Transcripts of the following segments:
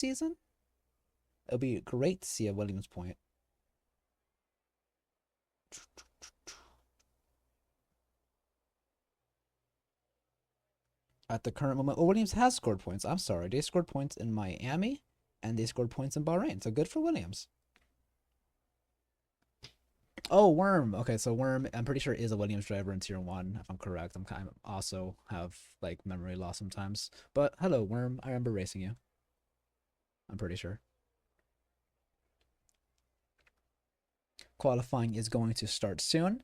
season. It'll be great to see a Williams point. At the current moment, well, Williams has scored points. I'm sorry. They scored points in Miami and they scored points in Bahrain. So good for Williams. Oh, Worm. Okay, so Worm, I'm pretty sure is a Williams driver in Tier 1, if I'm correct. I'm kind of also have like memory loss sometimes. But hello, Worm. I remember racing you. I'm pretty sure. Qualifying is going to start soon.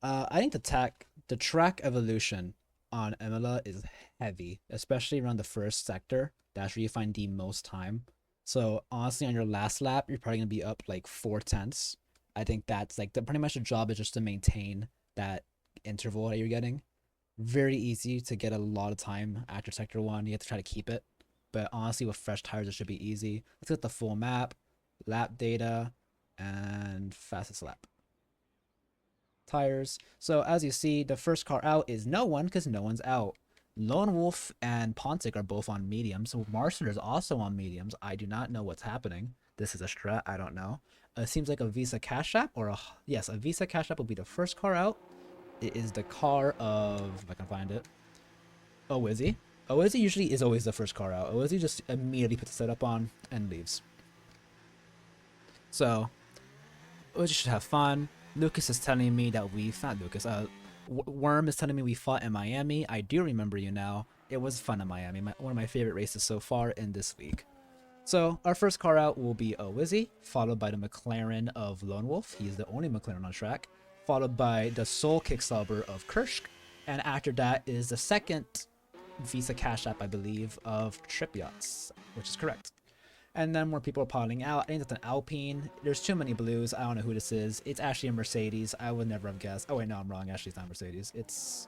I think the track evolution on Imola is heavy, especially around the first sector. That's where you find the most time. So honestly, on your last lap, you're probably gonna be up like 4 tenths. I think that's like pretty much the job is just to maintain that interval that you're getting. Very easy to get a lot of time after sector one. You have to try to keep it, but honestly, with fresh tires, it should be easy. Let's get the full map, lap data, and fastest lap tires. So as you see, the first car out is no one because no one's out. Lone Wolf and Pontic are both on mediums. So Marshall is also on mediums. I do not know what's happening. This is a strat. I don't know. It seems like a Visa Cash App or yes, a Visa Cash App will be the first car out. It is the car of, if I can find it, Owizzy. Owizzy usually is always the first car out. Owizzy just immediately puts the setup on and leaves. So Owizzy should have fun. Lucas is telling me that not Lucas, Worm is telling me we fought in Miami. I do remember you now. It was fun in Miami. One of my favorite races so far in this week. So our first car out will be Owizzy, followed by the McLaren of Lone Wolf. He's the only McLaren on track. Followed by the Soul Kicksauber of Kirsch. And after that is the second Visa Cash App, I believe, of Trip Yachts, which is correct. And then more people are piling out. I think that's an Alpine. There's too many blues. I don't know who this is. It's actually a Mercedes. I would never have guessed. Oh wait, no, I'm wrong. Actually, it's not Mercedes. It's,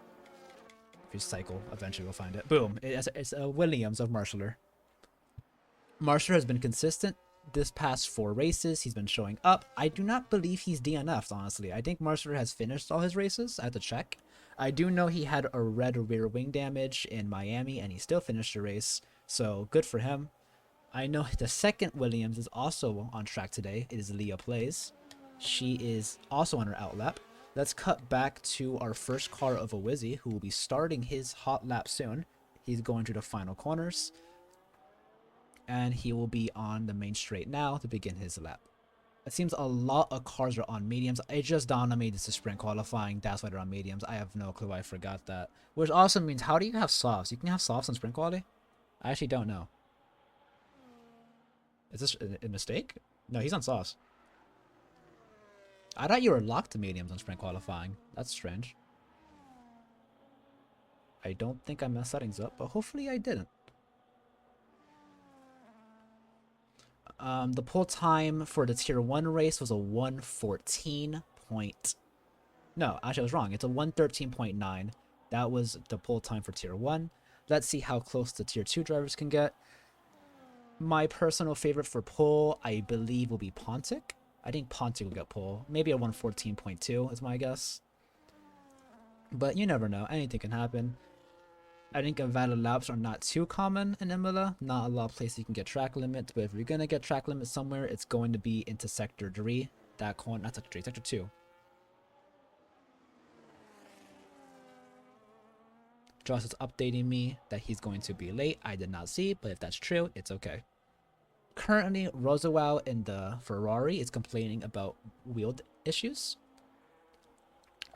if you cycle, eventually we'll find it. Boom. It's a Williams of Marshaller. Marshaller has been consistent this past 4 races. He's been showing up. I do not believe he's DNF'd, honestly. I think Marshaller has finished all his races. I have to check. I do know he had a red rear wing damage in Miami, and he still finished the race. So good for him. I know the second Williams is also on track today. It is Leah Plays. She is also on her outlap. Let's cut back to our first car of Owizzy, who will be starting his hot lap soon. He's going to the final corners. And he will be on the main straight now to begin his lap. It seems a lot of cars are on mediums. It just dawned on me this is sprint qualifying. That's why they're on mediums. I have no clue. I forgot that. Which also means, how do you have softs? You can have softs on sprint quality? I actually don't know. Is this a mistake? No, he's on sauce. I thought you were locked to mediums on sprint qualifying. That's strange. I don't think I messed settings up, but hopefully I didn't. The pull time for the tier 1 race was a 114 point. No, actually I was wrong. It's a 113.9. That was the pull time for tier 1. Let's see how close the tier 2 drivers can get. My personal favorite for pull, I believe, will be Pontic. I think Pontic will get pull. Maybe a 114.2 is my guess. But you never know. Anything can happen. I think invalid laps are not too common in Imola. Not a lot of places you can get track limits. But if you're going to get track limits somewhere, it's going to be into Sector 3. That corner, not Sector 3, Sector 2. Josh is updating me that he's going to be late. I did not see, but if that's true, it's okay. Currently, Roosevelt in the Ferrari is complaining about wheel issues.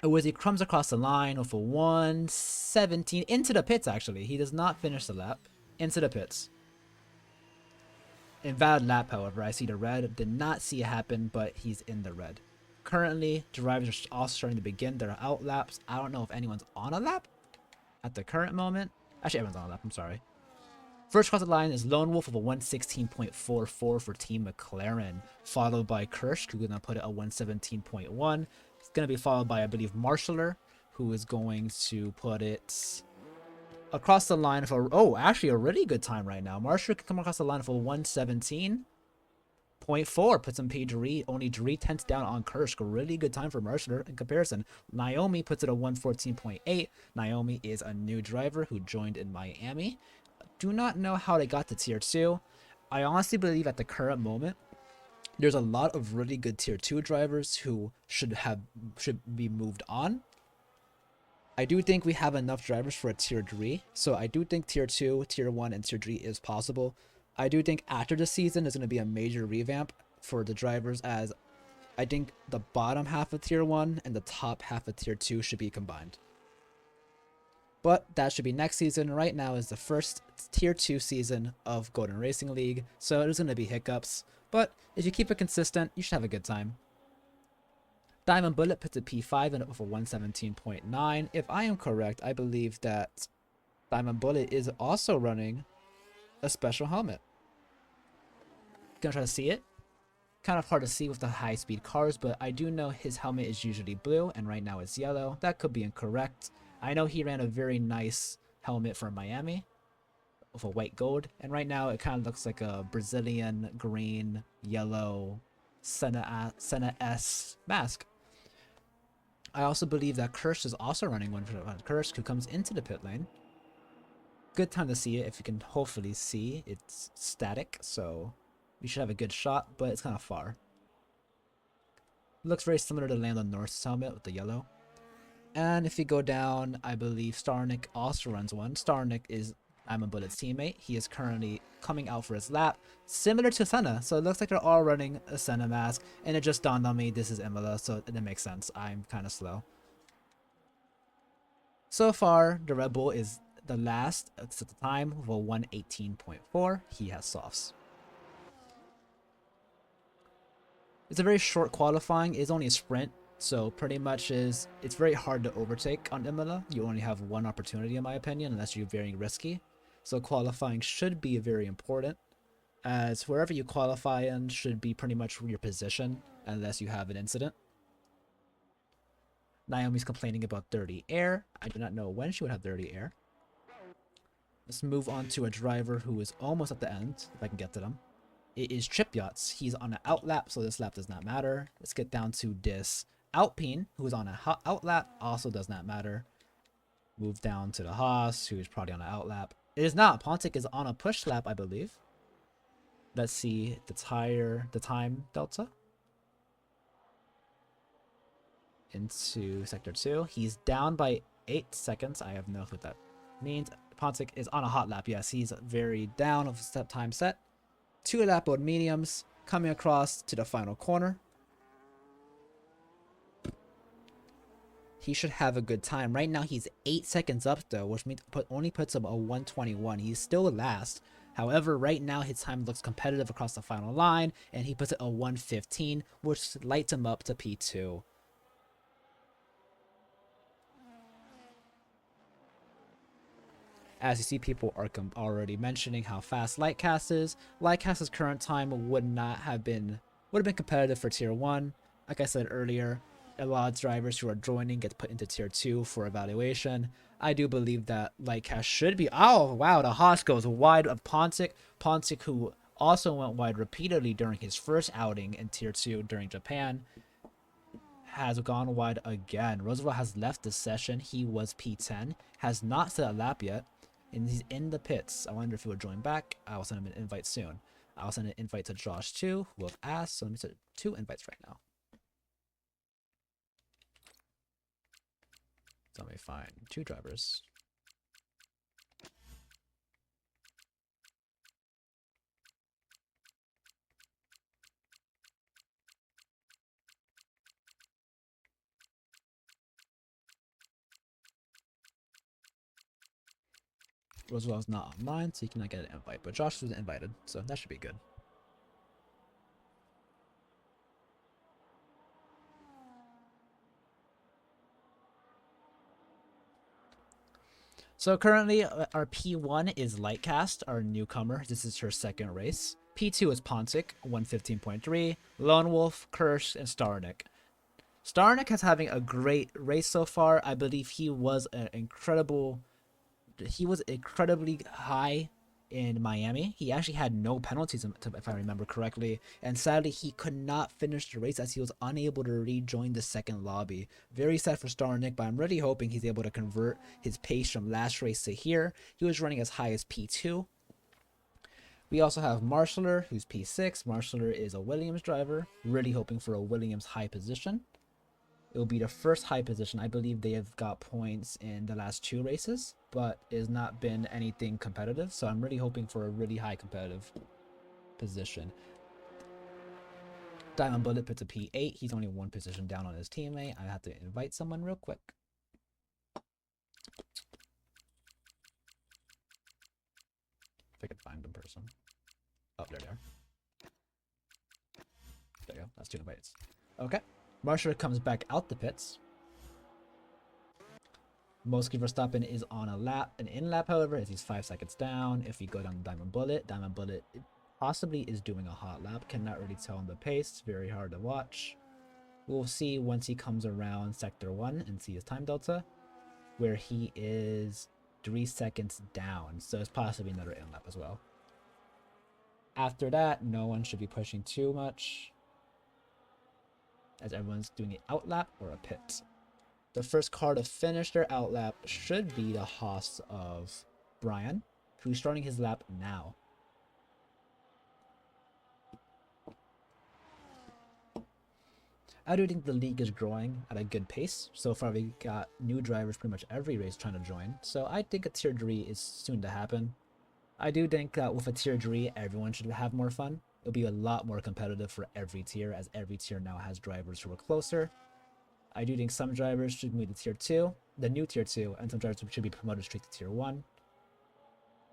Owizzy crumbs across the line with a 117 into the pits, actually. He does not finish the lap. Into the pits. Invalid lap, however. I see the red. Did not see it happen, but he's in the red. Currently, drivers are also starting to begin their out laps. I don't know if anyone's on a lap at the current moment. Actually, everyone's on a lap. I'm sorry. First across the line is Lone Wolf of a 116.44 for Team McLaren, followed by Kirsch, who's going to put it at 117.1. It's going to be followed by, I believe, Marshaller, who is going to put it across the line for, oh, actually a really good time right now. Marshaller can come across the line for 117.4, puts him P. Dorit, only 3/10 down on Kirsch. A really good time for Marshaller in comparison. Naomi puts it at 114.8. Naomi is a new driver who joined in Miami. Do not know how they got to tier 2. I honestly believe at the current moment, there's a lot of really good tier 2 drivers who should be moved on. I do think we have enough drivers for a tier 3, so I do think tier 2, tier 1, and tier 3 is possible. I do think after the season there's going to be a major revamp for the drivers, as I think the bottom half of tier 1 and the top half of tier 2 should be combined. But that should be next season. Right now is the first tier 2 season of Golden Racing League, so there's going to be hiccups. But if you keep it consistent, you should have a good time. Diamond Bullet puts a P5 in for 117.9. If I am correct, I believe that Diamond Bullet is also running a special helmet. Gonna try to see it. Kind of hard to see with the high speed cars, but I do know his helmet is usually blue and right now it's yellow. That could be incorrect. I know he ran a very nice helmet for Miami with a white gold, and right now it kind of looks like a Brazilian green yellow Senna-S mask. I also believe that Kirsch is also running one for Kirsch, who comes into the pit lane. Good time to see it. If you can hopefully see, it's static, so we should have a good shot, but it's kind of far. Looks very similar to Lando North's helmet with the yellow. And if you go down, I believe Starnick also runs one. Starnick is Diamond Bullet's teammate. He is currently coming out for his lap, similar to Senna. So it looks like they're all running a Senna mask, and it just dawned on me this is Imola, so it makes sense. I'm kind of slow. So far, the Red Bull is the last at the time with a 118.4. He has softs. It's a very short qualifying. It's only a sprint, so pretty much it's very hard to overtake on Imola. You only have one opportunity, in my opinion, unless you're very risky. So qualifying should be very important, as wherever you qualify in should be pretty much your position, unless you have an incident. Naomi's complaining about dirty air. I do not know when she would have dirty air. Let's move on to a driver who is almost at the end, if I can get to them. It is Chip Yachts. He's on an out lap, so this lap does not matter. Let's get down to this Alpine, who is on a out lap, also does not matter. Move down to the Haas, who is probably on an out lap. It is not. Pontic is on a push lap, I believe. Let's see the time delta. Into sector 2. He's down by 8 seconds. I have no clue what that means. Pontic is on a hot lap. Yes, he's very down of step time set. 2 lap mode mediums coming across to the final corner. He should have a good time. Right now he's 8 seconds up though, which means only puts him a 121. He's still last. However, right now his time looks competitive across the final line, and he puts it a 115, which lights him up to P2. As you see, people are already mentioning how fast Lightcast is. Lightcast's current time would have been competitive for tier 1. Like I said earlier, a lot of drivers who are joining get put into tier 2 for evaluation. I do believe that Lightcast should be. Oh wow, the Haas goes wide of Pontic. Pontic, who also went wide repeatedly during his first outing in tier 2 during Japan, has gone wide again. Roosevelt has left the session. He was P10, has not set a lap yet, and he's in the pits. I wonder if he will join back. I will send him an invite soon. I'll send an invite to Josh too, who have asked. So let me send 2 invites right now. So let me find 2 drivers. Roosevelt's not online, so he cannot get an invite, but Josh was invited, so that should be good. So currently, our P1 is Lightcast, our newcomer. This is her second race. P2 is Pontic, 115.3, Lone Wolf, Kirsch, and Starnick. Starnick is having a great race so far. I believe he was incredibly high in Miami. He actually had no penalties, if I remember correctly, and sadly he could not finish the race as he was unable to rejoin the second lobby. Very sad for Starnick, but I'm really hoping he's able to convert his pace from last race to here. He was running as high as P2. We also have Marshaller, who's P6. Marshaller is a Williams driver, really hoping for a Williams high position. It will be the first high position. I believe they have got points in the last 2 races, but it has not been anything competitive. So I'm really hoping for a really high competitive position. Diamond Bullet puts a P8. He's only 1 position down on his teammate. I have to invite someone real quick. If I could find the person. Oh, there they are. There you go. That's 2 invites. Okay. Marshaller comes back out the pits. Mostly Verstappen is on an in-lap, however, as he's 5 seconds down. If we go down Diamond Bullet possibly is doing a hot lap. Cannot really tell on the pace. Very hard to watch. We'll see once he comes around Sector 1 and see his time delta, where he is 3 seconds down. So it's possibly another in-lap as well. After that, no one should be pushing too much, as everyone's doing an outlap or a pit. The first car to finish their outlap should be the Haas of Brian, who's starting his lap now. I do think the league is growing at a good pace. So far, we got new drivers pretty much every race trying to join. So I think a tier 3 is soon to happen. I do think that with a tier 3, everyone should have more fun. It'll be a lot more competitive for every tier, as every tier now has drivers who are closer. I do think some drivers should move to tier 2, the new tier 2, and some drivers should be promoted straight to tier 1.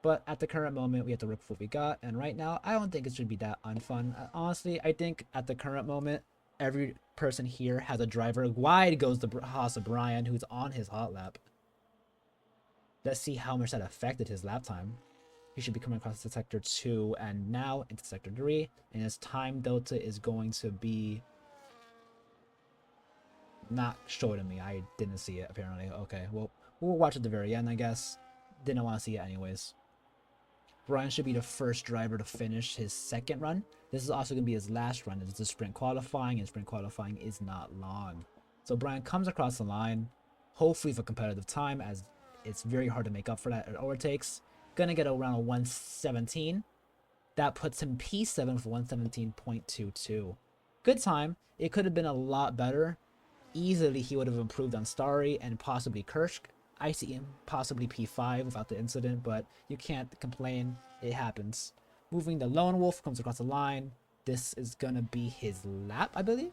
But at the current moment, we have to work with what we got, and right now, I don't think it should be that unfun. Honestly, I think at the current moment, every person here has a driver. Wide goes the Haas of Brian, who's on his hot lap. Let's see how much that affected his lap time. He should be coming across to sector 2 and now into sector 3, and his time delta is going to be not shown to me. I didn't see it, apparently. Okay, well, we'll watch at the very end, I guess. Didn't want to see it anyways. Brian should be the first driver to finish his second run. This is also going to be his last run. It's a sprint qualifying, and sprint qualifying is not long. So Brian comes across the line, hopefully for competitive time, as it's very hard to make up for that at overtakes. Gonna get around a 117. That puts him P7 for 117.22. Good time. It could have been a lot better. Easily he would have improved on Starry and possibly Kirsch. I see him possibly P5 without the incident, but you can't complain. It happens. Moving the Lone Wolf comes across the line. This is gonna be his lap, I believe.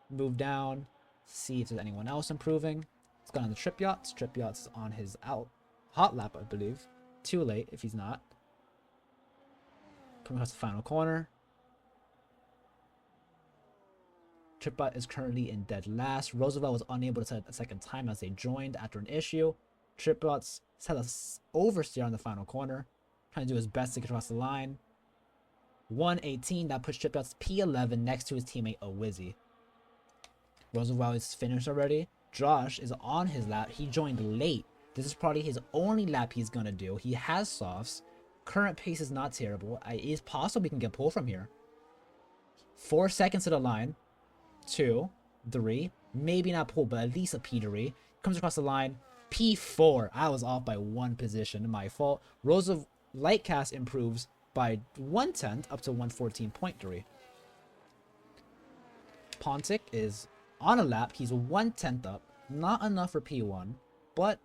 Move down. See if there's anyone else improving. It's gone on the Trip Yachts. Trip Yachts is on his hot lap, I believe. Too late if he's not. Coming across the final corner. Tripbot is currently in dead last. Roosevelt was unable to set a second time as they joined after an issue. Tripbot's set a oversteer on the final corner, trying to do his best to get across the line. 118, that puts Tripbot's P11 next to his teammate Owizzy. Roosevelt is finished already. Josh is on his lap. He joined late. This is probably his only lap he's gonna do. He has softs. Current pace is not terrible. It is possible he can get pulled from here. 4 seconds to the line. 2, 3, maybe not pull, but at least a P3. Comes across the line. P4. I was off by 1 position. My fault. Roosevelt Lightcast improves by 1/10 up to 114.3. Pontic is on a lap. He's 1/10 up. Not enough for P1, but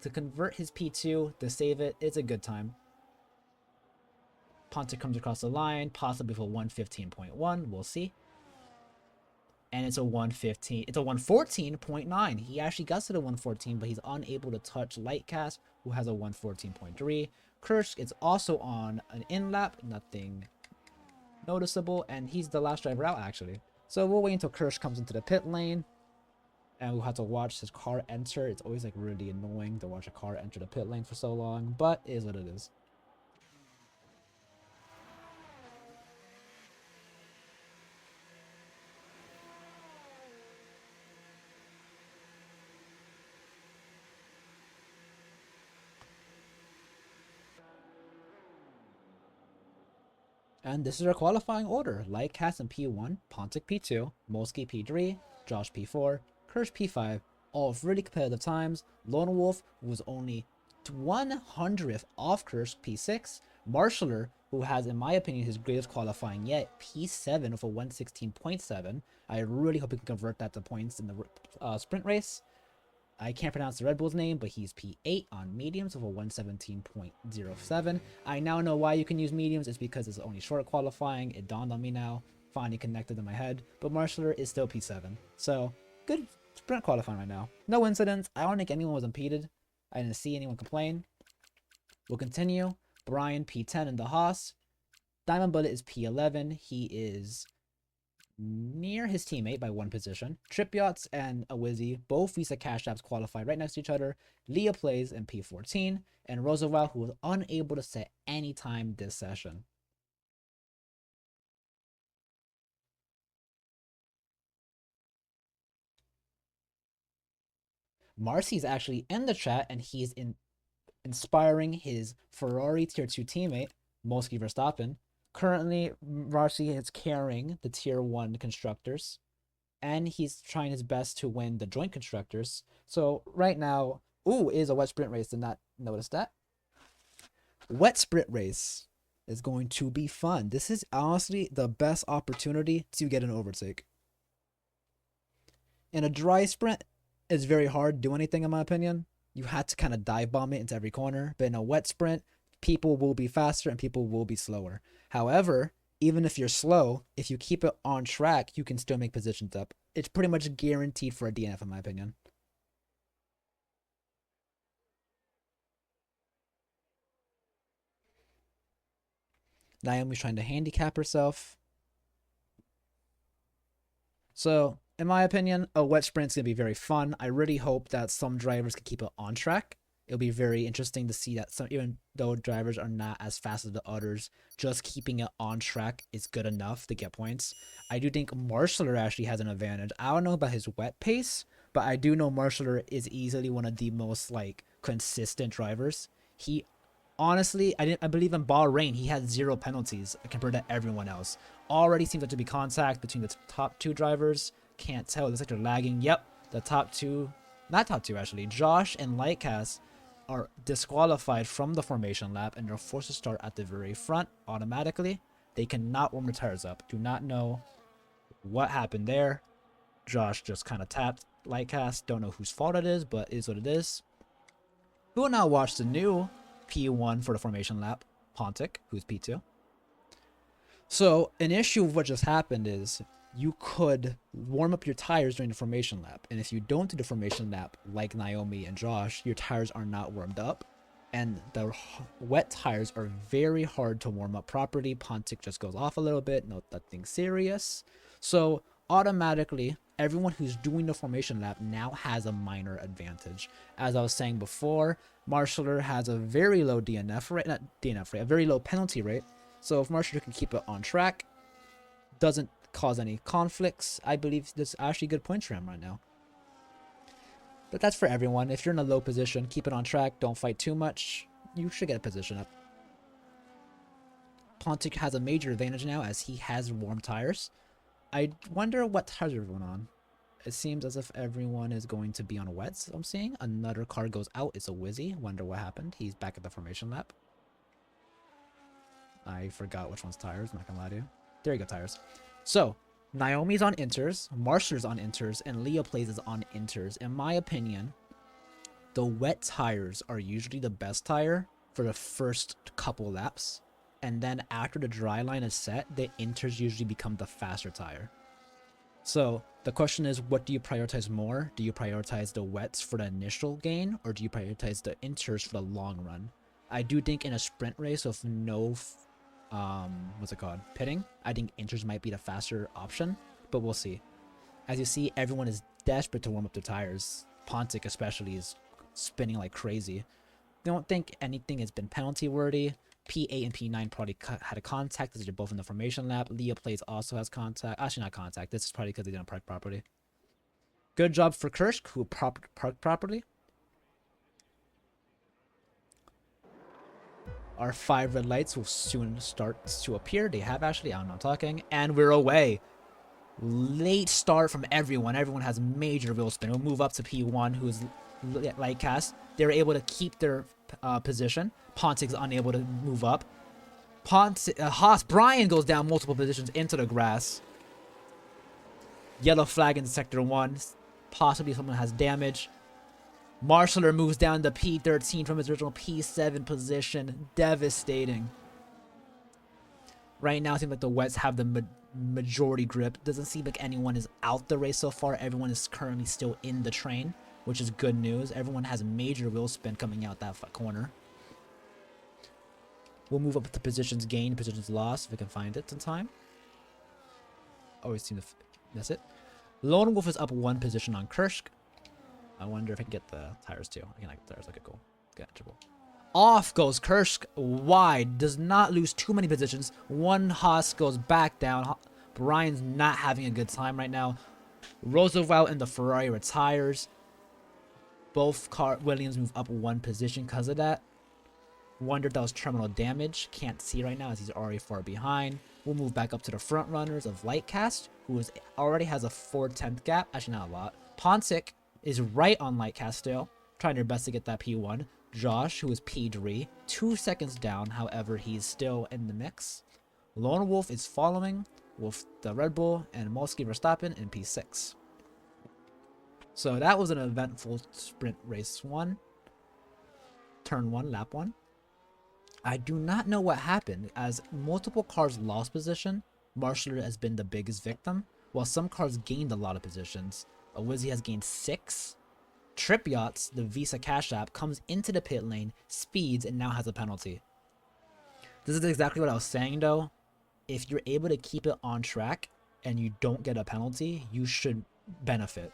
to convert his P2 to save it, it's a good time. Pontic comes across the line, possibly for 115.1. We'll see. And it's a 115. It's a 114.9. He actually got to the 114, but he's unable to touch Lightcast, who has a 114.3. Kirsch is also on an in-lap, nothing noticeable, and he's the last driver out, actually. So we'll wait until Kirsch comes into the pit lane, and we'll have to watch his car enter. It's always like really annoying to watch a car enter the pit lane for so long, but it is what it is. And this is our qualifying order. Lightcast in P1, Pontic P2, Molsky P3, Josh P4, Kirsch P5, all of really competitive times. Lone Wolf was only 100th off Kirsch P6. Marshaller, who has, in my opinion, his greatest qualifying yet, P7 with a 116.7. I really hope he can convert that to points in the sprint race. I can't pronounce the Red Bull's name, but he's P8 on mediums with a 117.07. I now know why you can use mediums. It's because it's only short qualifying. It dawned on me now. Finally connected in my head. But Marshaller is still P7. So, good sprint qualifying right now. No incidents. I don't think anyone was impeded. I didn't see anyone complain. We'll continue. Brian P10 in the Haas. Diamond Bullet is P11. He is near his teammate by one position. Trip Yachts and Awizzy, both Visa Cash Apps qualified right next to each other. Leah plays in P14. And Roosevelt, who was unable to set any time this session. Marcy's actually in the chat, and he's inspiring his Ferrari Tier 2 teammate, Mosky Verstappen. Currently, Marcy is carrying the Tier 1 constructors, and he's trying his best to win the joint constructors. So right now, is a wet sprint race. Did not notice that. Wet sprint race is going to be fun. This is honestly the best opportunity to get an overtake. In a dry sprint, it's very hard to do anything, in my opinion. You have to kind of dive bomb it into every corner. But in a wet sprint, people will be faster and people will be slower. However, even if you're slow, if you keep it on track, you can still make positions up. It's pretty much guaranteed for a DNF, in my opinion. Naomi's trying to handicap herself. So, in my opinion, a wet sprint's going to be very fun. I really hope that some drivers can keep it on track. It'll be very interesting to see that some, even though drivers are not as fast as the others, just keeping it on track is good enough to get points. I do think Marshaller actually has an advantage. I don't know about his wet pace, but I do know Marshaller is easily one of the most consistent drivers. He honestly, I believe in Bahrain, he had 0 penalties compared to everyone else. Already seems like to be contact between the top 2 drivers. Can't tell. It looks like they're lagging. Yep, the top 2, not top 2 actually. Josh and Lightcast are disqualified from the formation lap and they're forced to start at the very front automatically. They cannot warm the tires up. Do not know what happened there. Josh just kind of tapped Lightcast. Don't know whose fault it is, but it is what it is. We will now watch the new P1 for the formation lap, Pontic, who's P2. So an issue of what just happened is you could warm up your tires during the formation lap. And if you don't do the formation lap like Naomi and Josh, your tires are not warmed up. And the wet tires are very hard to warm up properly. Pontic just goes off a little bit, nothing serious. So automatically, everyone who's doing the formation lap now has a minor advantage. As I was saying before, Marshaller has a very low DNF rate, not DNF rate, a very low penalty rate. So if Marshaller can keep it on track, doesn't cause any conflicts, I believe this actually good points for him right now. But that's for everyone. If you're in a low position, keep it on track, don't fight too much, you should get a position up. Pontic has a major advantage now as he has warm tires. I wonder what tires are everyone on. It seems as if everyone is going to be on wets. I'm seeing another car goes out. It's a Wizzy. Wonder what happened. He's back at the formation lap. I forgot which one's tires. I'm not gonna lie to you. There you go, tires. So Naomi's on inters, Marshaller's on inters, and Leah Plays is on inters. In my opinion, the wet tires are usually the best tire for the first couple laps. And then after the dry line is set, the inters usually become the faster tire. So the question is, what do you prioritize more? Do you prioritize the wets for the initial gain, or do you prioritize the inters for the long run? I do think in a sprint race with no, what's it called? Pitting, I think inters might be the faster option, but we'll see. As you see, everyone is desperate to warm up their tires. Pontic especially is spinning like crazy. Don't think anything has been penalty worthy. P8 and P9 probably had a contact because they're both in the formation lap. Leah Plays also has contact. Actually, not contact. This is probably because they didn't park properly. Good job for Kirsch, who parked properly. Our 5 red lights will soon start to appear. They have actually. I'm not talking. And we're away. Late start from everyone. Everyone has major wheel spin. We'll move up to P1, who's Lightcast. They're able to keep their position. Pontic's unable to move up. Haas Brian goes down multiple positions into the grass. Yellow flag in sector 1. Possibly someone has damage. Marshaller moves down to P13 from his original P7 position. Devastating. Right now, it seems like the wets have the majority grip. Doesn't seem like anyone is out the race so far. Everyone is currently still in the train, which is good news. Everyone has major wheel spin coming out that corner. We'll move up to positions gained, positions lost, if we can find it in time. Always seem to miss it. Lone Wolf is up 1 position on Kursk. I wonder if I can get the tires too. I can like the tires. Okay, cool. Catchable. Off goes Kursk wide. Does not lose too many positions. 1 Haas goes back down. Brian's not having a good time right now. Roosevelt and the Ferrari retires. Both Williams move up 1 position because of that. Wonder if that was terminal damage. Can't see right now as he's already far behind. We'll move back up to the front runners of Lightcast, who already has a 4/10 gap. Actually, not a lot. Pontic is right on Lightcast still, trying their best to get that P1. Josh, who is P3, 2 seconds down. However, he's still in the mix. Lone Wolf is following with the Red Bull and Molsky Verstappen in P6. So that was an eventful sprint race 1. Turn 1, lap 1. I do not know what happened, as multiple cars lost position. Marshaller has been the biggest victim, while some cars gained a lot of positions. Wizzy has gained 6. Trip Yachts, the Visa Cash App, comes into the pit lane, speeds, and now has a penalty. This is exactly what I was saying though. If you're able to keep it on track and you don't get a penalty, you should benefit.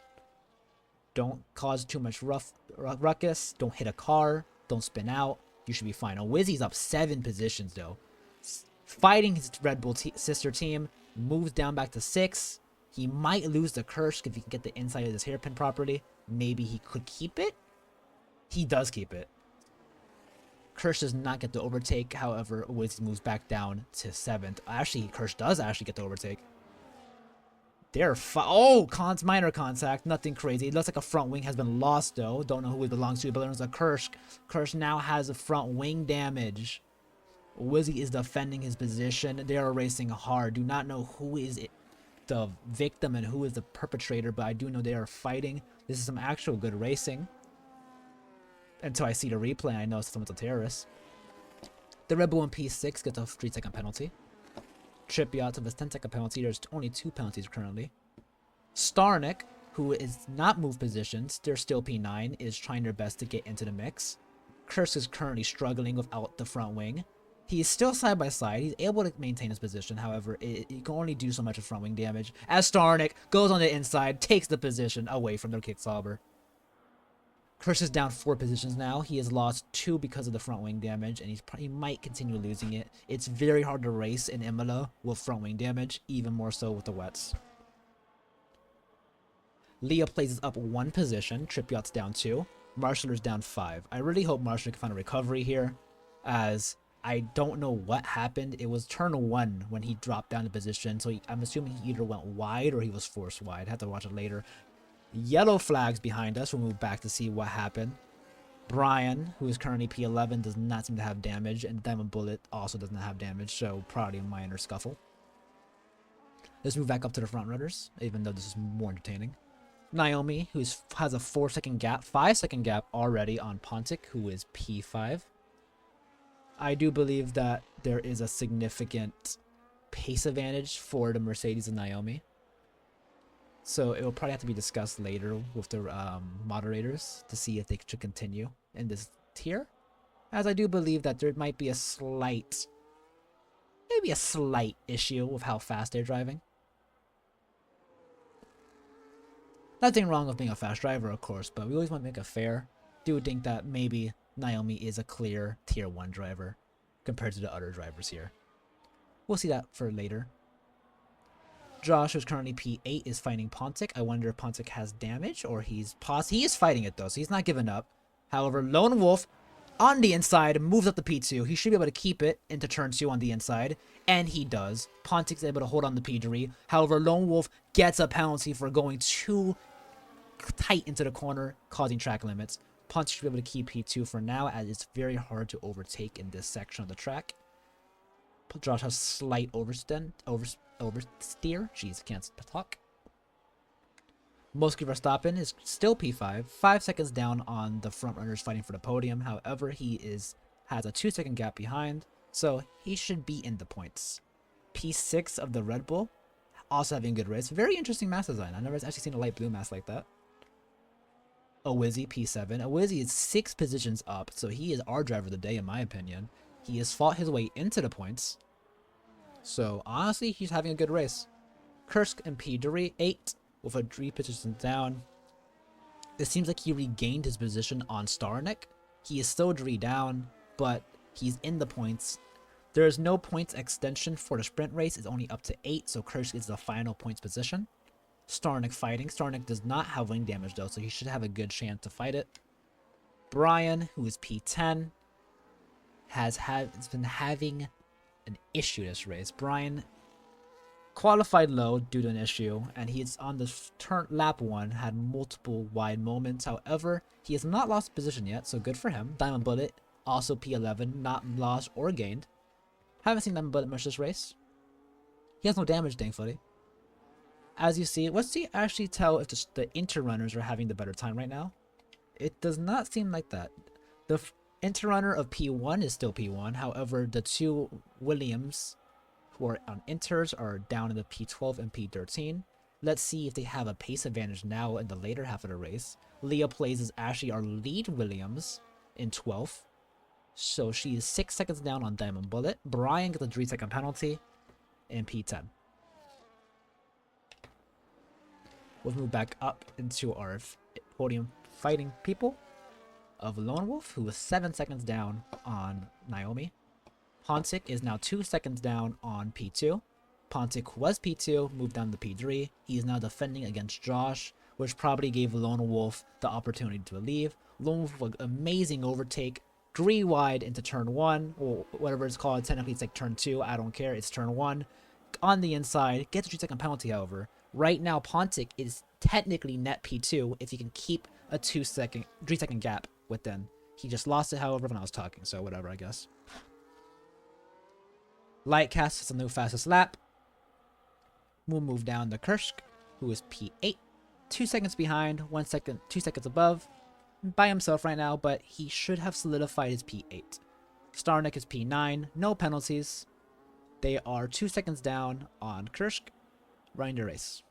Don't cause too much ruckus, don't hit a car, don't spin out. You should be fine. Wizzy's up 7 positions though. Fighting his Red Bull sister team, moves down back to 6. He might lose the Kursk if he can get the inside of this hairpin properly. Maybe he could keep it. He does keep it. Kursk does not get the overtake. However, Wizzy moves back down to 7th. Actually, Kursk does actually get the overtake. They're minor contact. Nothing crazy. It looks like a front wing has been lost though. Don't know who it belongs to, but it's a Kursk. Kursk now has a front wing damage. Wizzy is defending his position. They are racing hard. Do not know who is the victim and who is the perpetrator, but I do know they are fighting. This is some actual good racing. Until I see the replay, I know someone's a terrorist. The Red Bull in P6 gets a 3-second penalty. Trip Yachts of a 10-second penalty. There's only 2 penalties currently. Starnick, who is not moved positions, they're still P9, is trying their best to get into the mix. Kursk is currently struggling without the front wing. He is still side by side. He's able to maintain his position. However, he can only do so much of front wing damage. As Starnick goes on the inside, takes the position away from their Kicksauber. Kursk is down 4 positions now. He has lost 2 because of the front wing damage, and he might continue losing it. It's very hard to race in Imola with front wing damage, even more so with the wets. Leah places up 1 position. Trip Yacht's down 2. Marshaller's down 5. I really hope Marshaller can find a recovery here, as I don't know what happened. It was turn 1 when he dropped down the position, so I'm assuming he either went wide or he was forced wide. I have to watch it later. Yellow flags behind us. We'll move back to see what happened. Brian, who is currently P11, does not seem to have damage, and Diamond Bullet also does not have damage, so probably a minor scuffle. Let's move back up to the front runners, even though this is more entertaining. Naomi, who has a 4-second gap, 5-second gap already on Pontic, who is P5. I do believe that there is a significant pace advantage for the Mercedes and Naomi. So it will probably have to be discussed later with the moderators to see if they should continue in this tier. As I do believe that there might be a slight, maybe a slight issue with how fast they're driving. Nothing wrong with being a fast driver, of course, but we always want to make it fair. Do think that maybe Naomi is a clear tier 1 driver compared to the other drivers here. We'll see that for later. Josh, who's currently P8, is fighting Pontic. I wonder if Pontic has damage or he is fighting it though, so he's not giving up. However, Lone Wolf on the inside moves up to P2. He should be able to keep it into turn 2 on the inside, and he does. Pontic's able to hold on to P3. However, Lone Wolf gets a penalty for going too tight into the corner, causing track limits. Pontic should be able to keep P2 for now, as it's very hard to overtake in this section of the track. Josh has slight oversteer. Jeez, can't talk. Mosky Verstappen is still P5, 5 seconds down on the front runners fighting for the podium. However, he has a 2-second gap behind, so he should be in the points. P6 of the Red Bull, also having a good race. Very interesting mask design. I've never actually seen a light blue mask like that. Owizzy, P7. Owizzy is 6 positions up, so he is our driver of the day, in my opinion. He has fought his way into the points. So, honestly, he's having a good race. Kursk and P8 with a 3 positions down. It seems like he regained his position on Starnik. He is still 3 down, but he's in the points. There is no points extension for the sprint race. It's only up to 8, so Kursk is the final points position. Starnik fighting. Starnik does not have wing damage though, so he should have a good chance to fight it. Brian, who is P10, has been having an issue this race. Brian qualified low due to an issue, and he's on the lap 1, had multiple wide moments. However, he has not lost position yet, so good for him. Diamond Bullet, also P11, not lost or gained. Haven't seen Diamond Bullet much this race. He has no damage, thankfully. As you see, let's see actually tell if the interrunners are having the better time right now. It does not seem like that. The interrunner of P1 is still P1. However, the 2 Williams who are on inters are down in the P12 and P13. Let's see if they have a pace advantage now in the later half of the race. Leah Plays is actually our lead Williams in 12th. So she is 6 seconds down on Diamond Bullet. Brian gets a 3-second penalty in P10. We'll move back up into our podium fighting people of Lone Wolf, who was 7 seconds down on Naomi. Pontic is now 2 seconds down on P2. Pontic was P2, moved down to P3. He is now defending against Josh, which probably gave Lone Wolf the opportunity to leave. Lone Wolf with an amazing overtake, 3 wide into turn 1, or whatever it's called. Technically, it's like turn 2. I don't care. It's turn 1. On the inside, gets a 3-second penalty, however. Right now, Pontic is technically net P2 if he can keep a 3-second gap within. He just lost it, however, when I was talking, so whatever, I guess. Lightcast is the new fastest lap. We'll move down to Kursk, who is P8. 2 seconds behind, 2 seconds above. By himself right now, but he should have solidified his P8. Starnik is P9, no penalties. They are 2 seconds down on Kursk, running the race.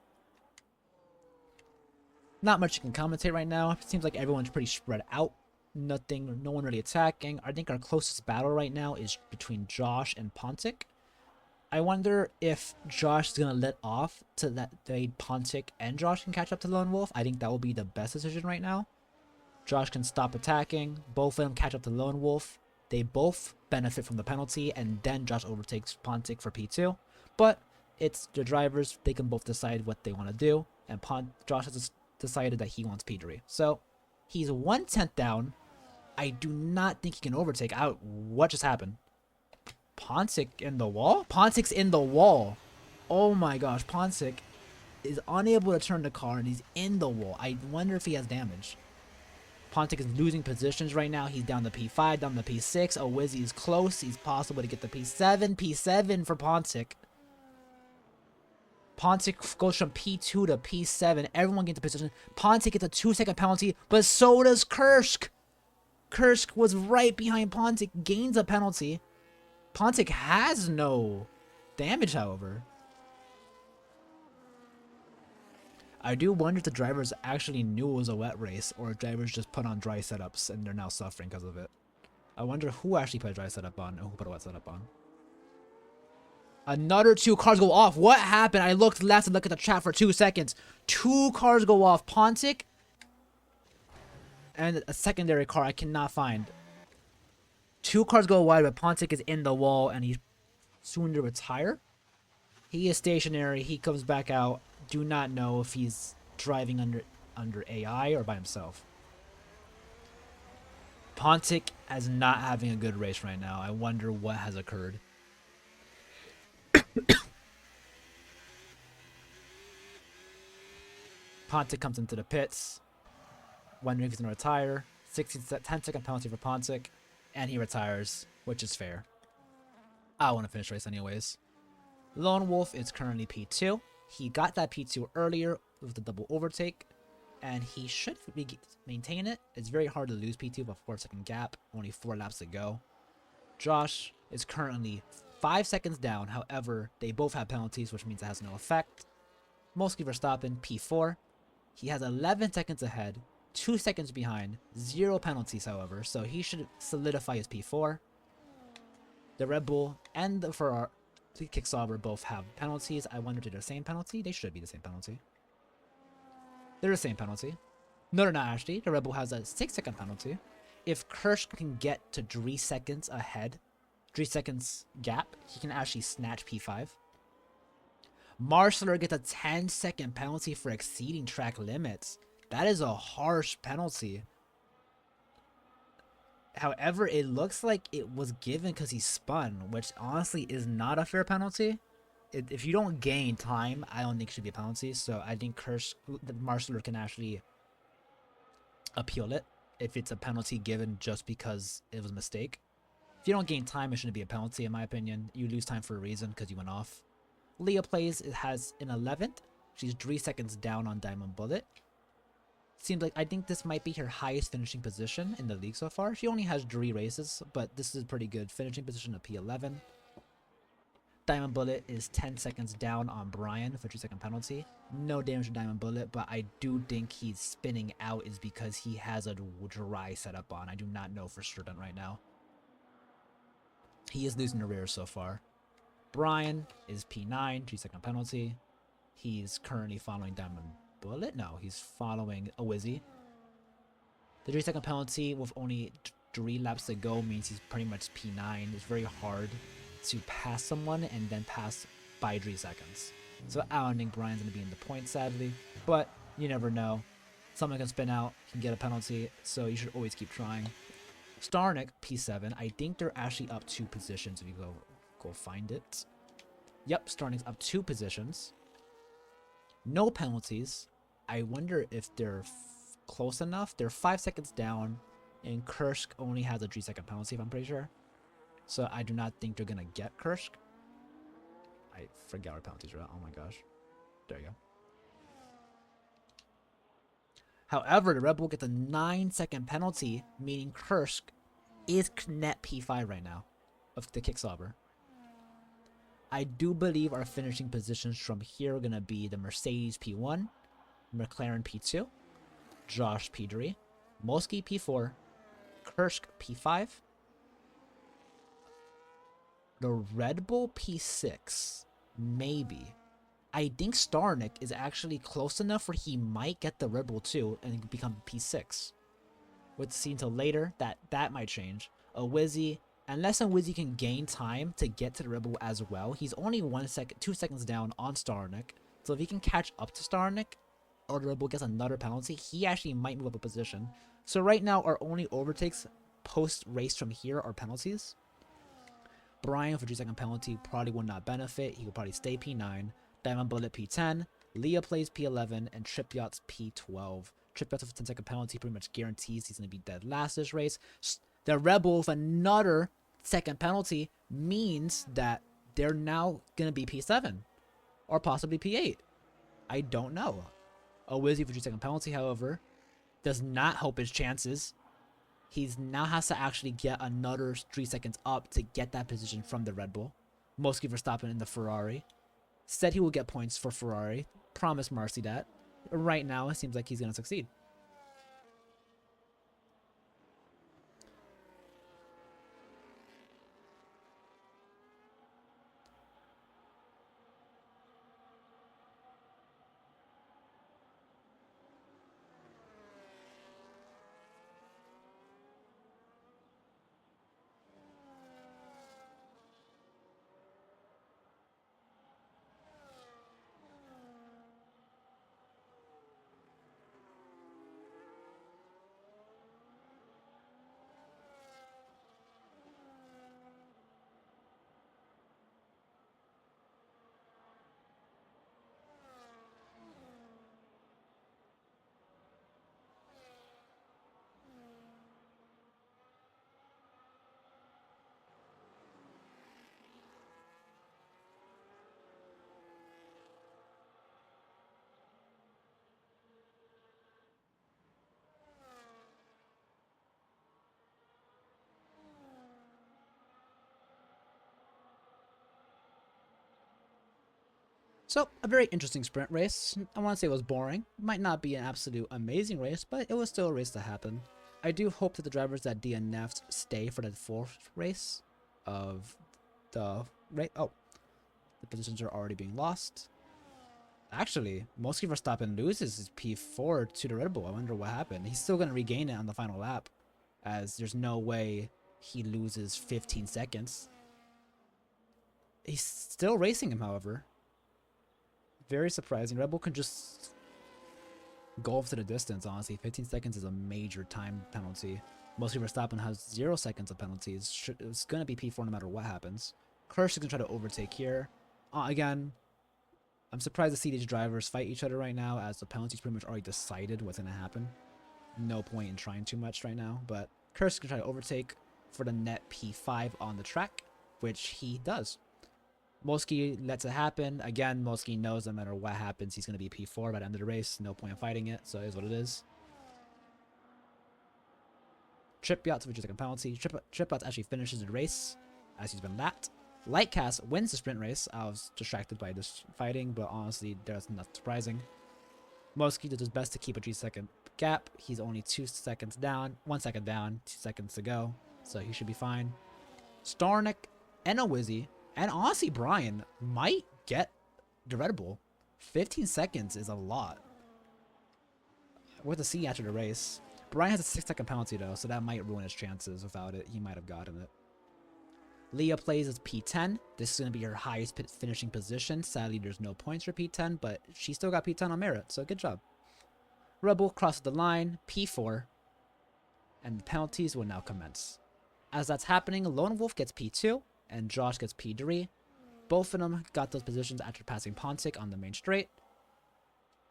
Not much you can commentate right now. It seems like everyone's pretty spread out. No one really attacking. I think our closest battle right now is between Josh and Pontic. I wonder if Josh is going to let off to that Pontic and Josh can catch up to Lone Wolf. I think that will be the best decision right now. Josh can stop attacking. Both of them catch up to Lone Wolf. They both benefit from the penalty, and then Josh overtakes Pontic for P2. But it's the drivers. They can both decide what they want to do, and Josh has decided that he wants P3. So he's 1/10 down. I do not think he can overtake. What just happened? Pontic in the wall? Pontic's in the wall. Oh my gosh, Pontic is unable to turn the car, and he's in the wall. I wonder if he has damage. Pontic is losing positions right now. He's down to P5, down to P6. Owizzy is close. He's possible to get the P7. P7 for Pontic. Pontic goes from P2 to P7. Everyone gets the position. Pontic gets a 2-second penalty, but so does Kursk. Kursk was right behind Pontic, gains a penalty. Pontic has no damage, however. I do wonder if the drivers actually knew it was a wet race, or if drivers just put on dry setups and they're now suffering because of it. I wonder who actually put a dry setup on and who put a wet setup on. Another 2 cars go off. What happened? I looked left and looked at the chat for 2 seconds. 2 cars go off. Pontic and a secondary car I cannot find. 2 cars go wide, but Pontic is in the wall and he's soon to retire. He is stationary. He comes back out. Do not know if he's driving under AI or by himself. Pontic is not having a good race right now. I wonder what has occurred. Pontic comes into the pits, wondering if he's going to retire. 10-second penalty for Pontic, and he retires, which is fair. I want to finish race anyways. Lone Wolf is currently P2. He got that P2 earlier with the double overtake, and he should maintain it. It's very hard to lose P2 with a 4-second gap, only 4 laps to go. Josh is currently 5 seconds down, however, they both have penalties, which means it has no effect. Mostly Verstappen, P4. He has 11 seconds ahead, 2 seconds behind, 0 penalties, however, so he should solidify his P4. The Red Bull and the Ferrari Kicksauber both have penalties. I wonder if they're the same penalty? They should be the same penalty. They're the same penalty. No, they're not actually. The Red Bull has a 6-second penalty. If Kirsch can get to 3 seconds ahead, 3 seconds gap, he can actually snatch P5. Marsler gets a 10-second penalty for exceeding track limits. That is a harsh penalty. However, it looks like it was given because he spun, which honestly is not a fair penalty. If you don't gain time, I don't think it should be a penalty. So I think Marsler can actually appeal it if it's a penalty given just because it was a mistake. If you don't gain time, it shouldn't be a penalty in my opinion. You lose time for a reason because you went off. Leah plays, it has an 11th. She's 3 seconds down on Diamond Bullet. Seems like I think this might be her highest finishing position in the league so far. She only has 3 races, but this is a pretty good finishing position of P11. Diamond Bullet is 10 seconds down on Brian for 3-second penalty. No damage to Diamond Bullet, but I do think he's spinning out is because he has a dry setup on. I do not know for certain right now. He is losing the rear so far. Brian is P9, 3-second penalty. He's currently following Diamond Bullet? No, he's following a Wizzy. The 3-second penalty with only 3 laps to go means he's pretty much P9. It's very hard to pass someone and then pass by 3 seconds. So I don't think Brian's going to be in the point, sadly. But you never know. Someone can spin out, can get a penalty, so you should always keep trying. Starnick, P7. I think they're actually up 2 positions if you go find it. Yep, Starnick's up 2 positions. No penalties. I wonder if they're close enough. They're 5 seconds down, and Kursk only has a 3-second penalty, if I'm pretty sure. So I do not think they're going to get Kursk. I forgot where penalties are at. Oh my gosh. There you go. However, the Red Bull gets a 9-second penalty, meaning Kursk is net P5 right now of the Kicksauber. I do believe our finishing positions from here are going to be the Mercedes P1, McLaren P2, Josh P3, Molsky P4, Kursk P5, the Red Bull P6, maybe. I think Starnick is actually close enough where he might get the Red Bull 2 and become P6. We'll see until later that might change. A Wizzy, unless a Wizzy can gain time to get to the Red Bull as well, he's only 2 seconds down on Starnick. So if he can catch up to Starnick, or the Red Bull gets another penalty, he actually might move up a position. So right now, our only overtakes post-race from here are penalties. Brian for 3-second penalty probably will not benefit. He will probably stay P9. Diamond Bullet P10. Leah plays P11. And Trip Yacht's P12. Trip Yacht's 10-second penalty pretty much guarantees he's going to be dead last this race. The Red Bull with another second penalty means that they're now going to be P7. Or possibly P8. I don't know. A Wizzy for 3-second penalty, however, does not help his chances. He now has to actually get another 3 seconds up to get that position from the Red Bull. Mostly Verstappen in the Ferrari. Said he will get points for Ferrari. Promised Marcy that. Right now, it seems like he's going to succeed. So, a very interesting sprint race. I want to say it was boring. Might not be an absolute amazing race, but it was still a race that happened. I do hope that the drivers that DNF'd stay for the fourth race of the race. Oh, the positions are already being lost. Actually, Mosky Verstappen loses his P4 to the Red Bull. I wonder what happened. He's still going to regain it on the final lap, as there's no way he loses 15 seconds. He's still racing him, however. Very surprising. Red Bull can just go off to the distance, honestly. 15 seconds is a major time penalty. Mosky Verstappen has 0 seconds of penalties. It's going to be P4 no matter what happens. Kirsch is going to try to overtake here. Again, I'm surprised to see these drivers fight each other right now, as the penalties pretty much already decided what's going to happen. No point in trying too much right now, but Kirsch is going to try to overtake for the net P5 on the track, which he does. Mosky lets it happen. Again, Mosky knows no matter what happens, he's going to be P4 by the end of the race. No point in fighting it, so it is what it is. Tripyot, which is like a penalty. Tripyot actually finishes the race, as he's been lapped. Lightcast wins the sprint race. I was distracted by this fighting, but honestly, that's not surprising. Mosky did his best to keep a 3-second gap. He's only 2 seconds down, 1 second down, 2 seconds to go, so he should be fine. Starnick and Owizzy, and honestly Brian, might get the Red Bull. 15 seconds is a lot. We'll have to see after the race. Brian has a 6-second penalty though, so that might ruin his chances. Without it, he might have gotten it. Leah plays as P10. This is going to be her highest finishing position. Sadly, there's no points for P10, but she still got P10 on merit, so good job. Red Bull crosses the line, P4, and the penalties will now commence. As that's happening, Lone Wolf gets P2, and Josh gets P3. Both of them got those positions after passing Pontic on the main straight.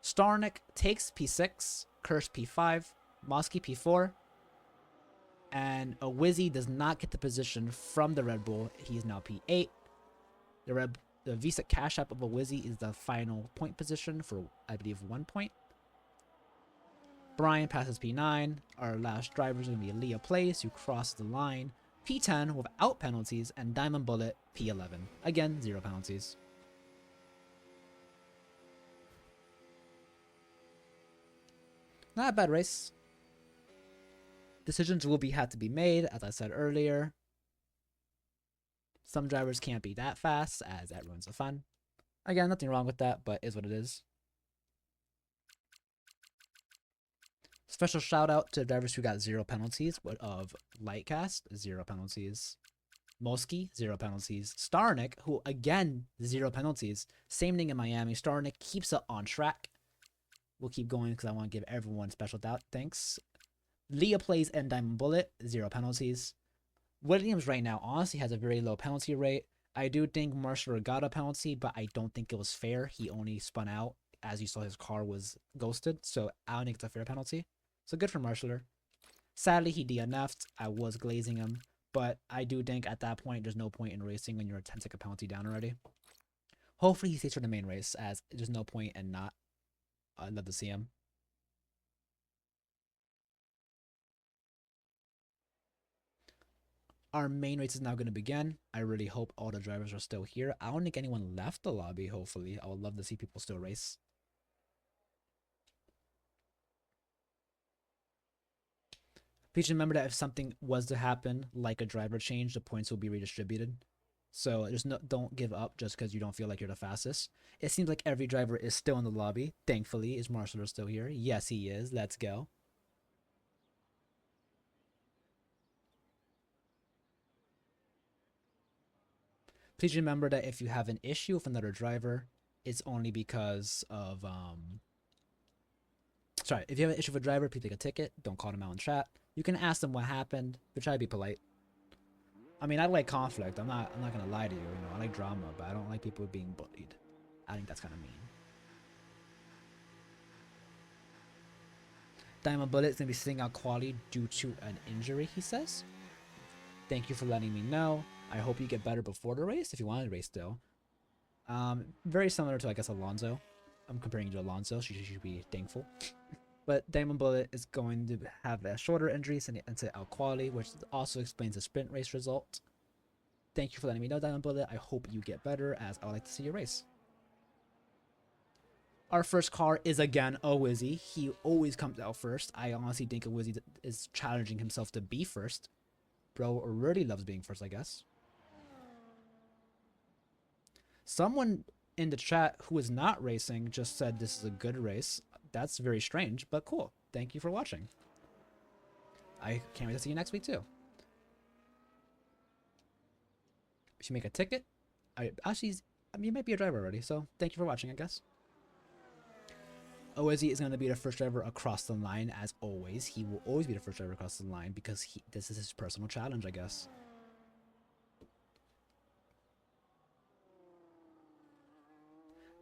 Starnick takes P6, Kirsch P5, Mosky P4, and Owizzy does not get the position from the Red Bull. He's now P8. The Visa Cash App of Owizzy is the final point position for, I believe, 1 point. Brian passes P9. Our last driver is going to be Leah Place, who crosses the line. P10 without penalties, and Diamond Bullet P11. Again, 0 penalties. Not a bad race. Decisions will have to be made, as I said earlier. Some drivers can't be that fast, as that ruins the fun. Again, nothing wrong with that, but is what it is. Special shout out to drivers who got 0 penalties, but of Lightcast, 0 penalties. Mosky, 0 penalties. Starnick, who again, 0 penalties. Same thing in Miami. Starnick keeps it on track. We'll keep going because I want to give everyone special thanks. Leah Plays and Diamond Bullet, 0 penalties. Williams right now honestly has a very low penalty rate. I do think Marshall got a penalty, but I don't think it was fair. He only spun out as you saw his car was ghosted, so I don't think it's a fair penalty. So good for Marshaller. Sadly, he DNF'd. I was glazing him, but I do think at that point there's no point in racing when you're a 10-second penalty down already. Hopefully he stays for the main race, as there's no point in not. I'd love to see him. Our main race is now going to begin. I really hope all the drivers are still here. I don't think anyone left the lobby, hopefully. I would love to see people still race. Please remember that if something was to happen, like a driver change, the points will be redistributed. So don't give up just because you don't feel like you're the fastest. It seems like every driver is still in the lobby. Thankfully, is Marshall still here? Yes, he is. Let's go. Please remember that if you have an issue with another driver, it's only because of sorry, if you have an issue with a driver, please take a ticket. Don't call them out in chat. You can ask them what happened, but try to be polite. I mean, I like conflict. I'm not gonna lie to you. You know, I like drama, but I don't like people being bullied. I think that's kind of mean. Diamond Bullet is gonna be sitting out quality due to an injury, he says. Thank you for letting me know. I hope you get better before the race if you want to race still. Very similar to, I guess, Alonso. I'm comparing you to Alonso, so you should be thankful. But Diamond Bullet is going to have a shorter injury into out quality, which also explains the sprint race result. Thank you for letting me know, Diamond Bullet. I hope you get better, as I would like to see your race. Our first car is again a Wizzy. He always comes out first. I honestly think a Wizzy is challenging himself to be first. Bro really loves being first, I guess. Someone in the chat who is not racing just said this is a good race. That's very strange, but cool. Thank you for watching. I can't wait to see you next week too. If you make a ticket, you might be a driver already, so thank you for watching, I guess. Oezi is going to be the first driver across the line as always. He will always be the first driver across the line because this is his personal challenge, I guess.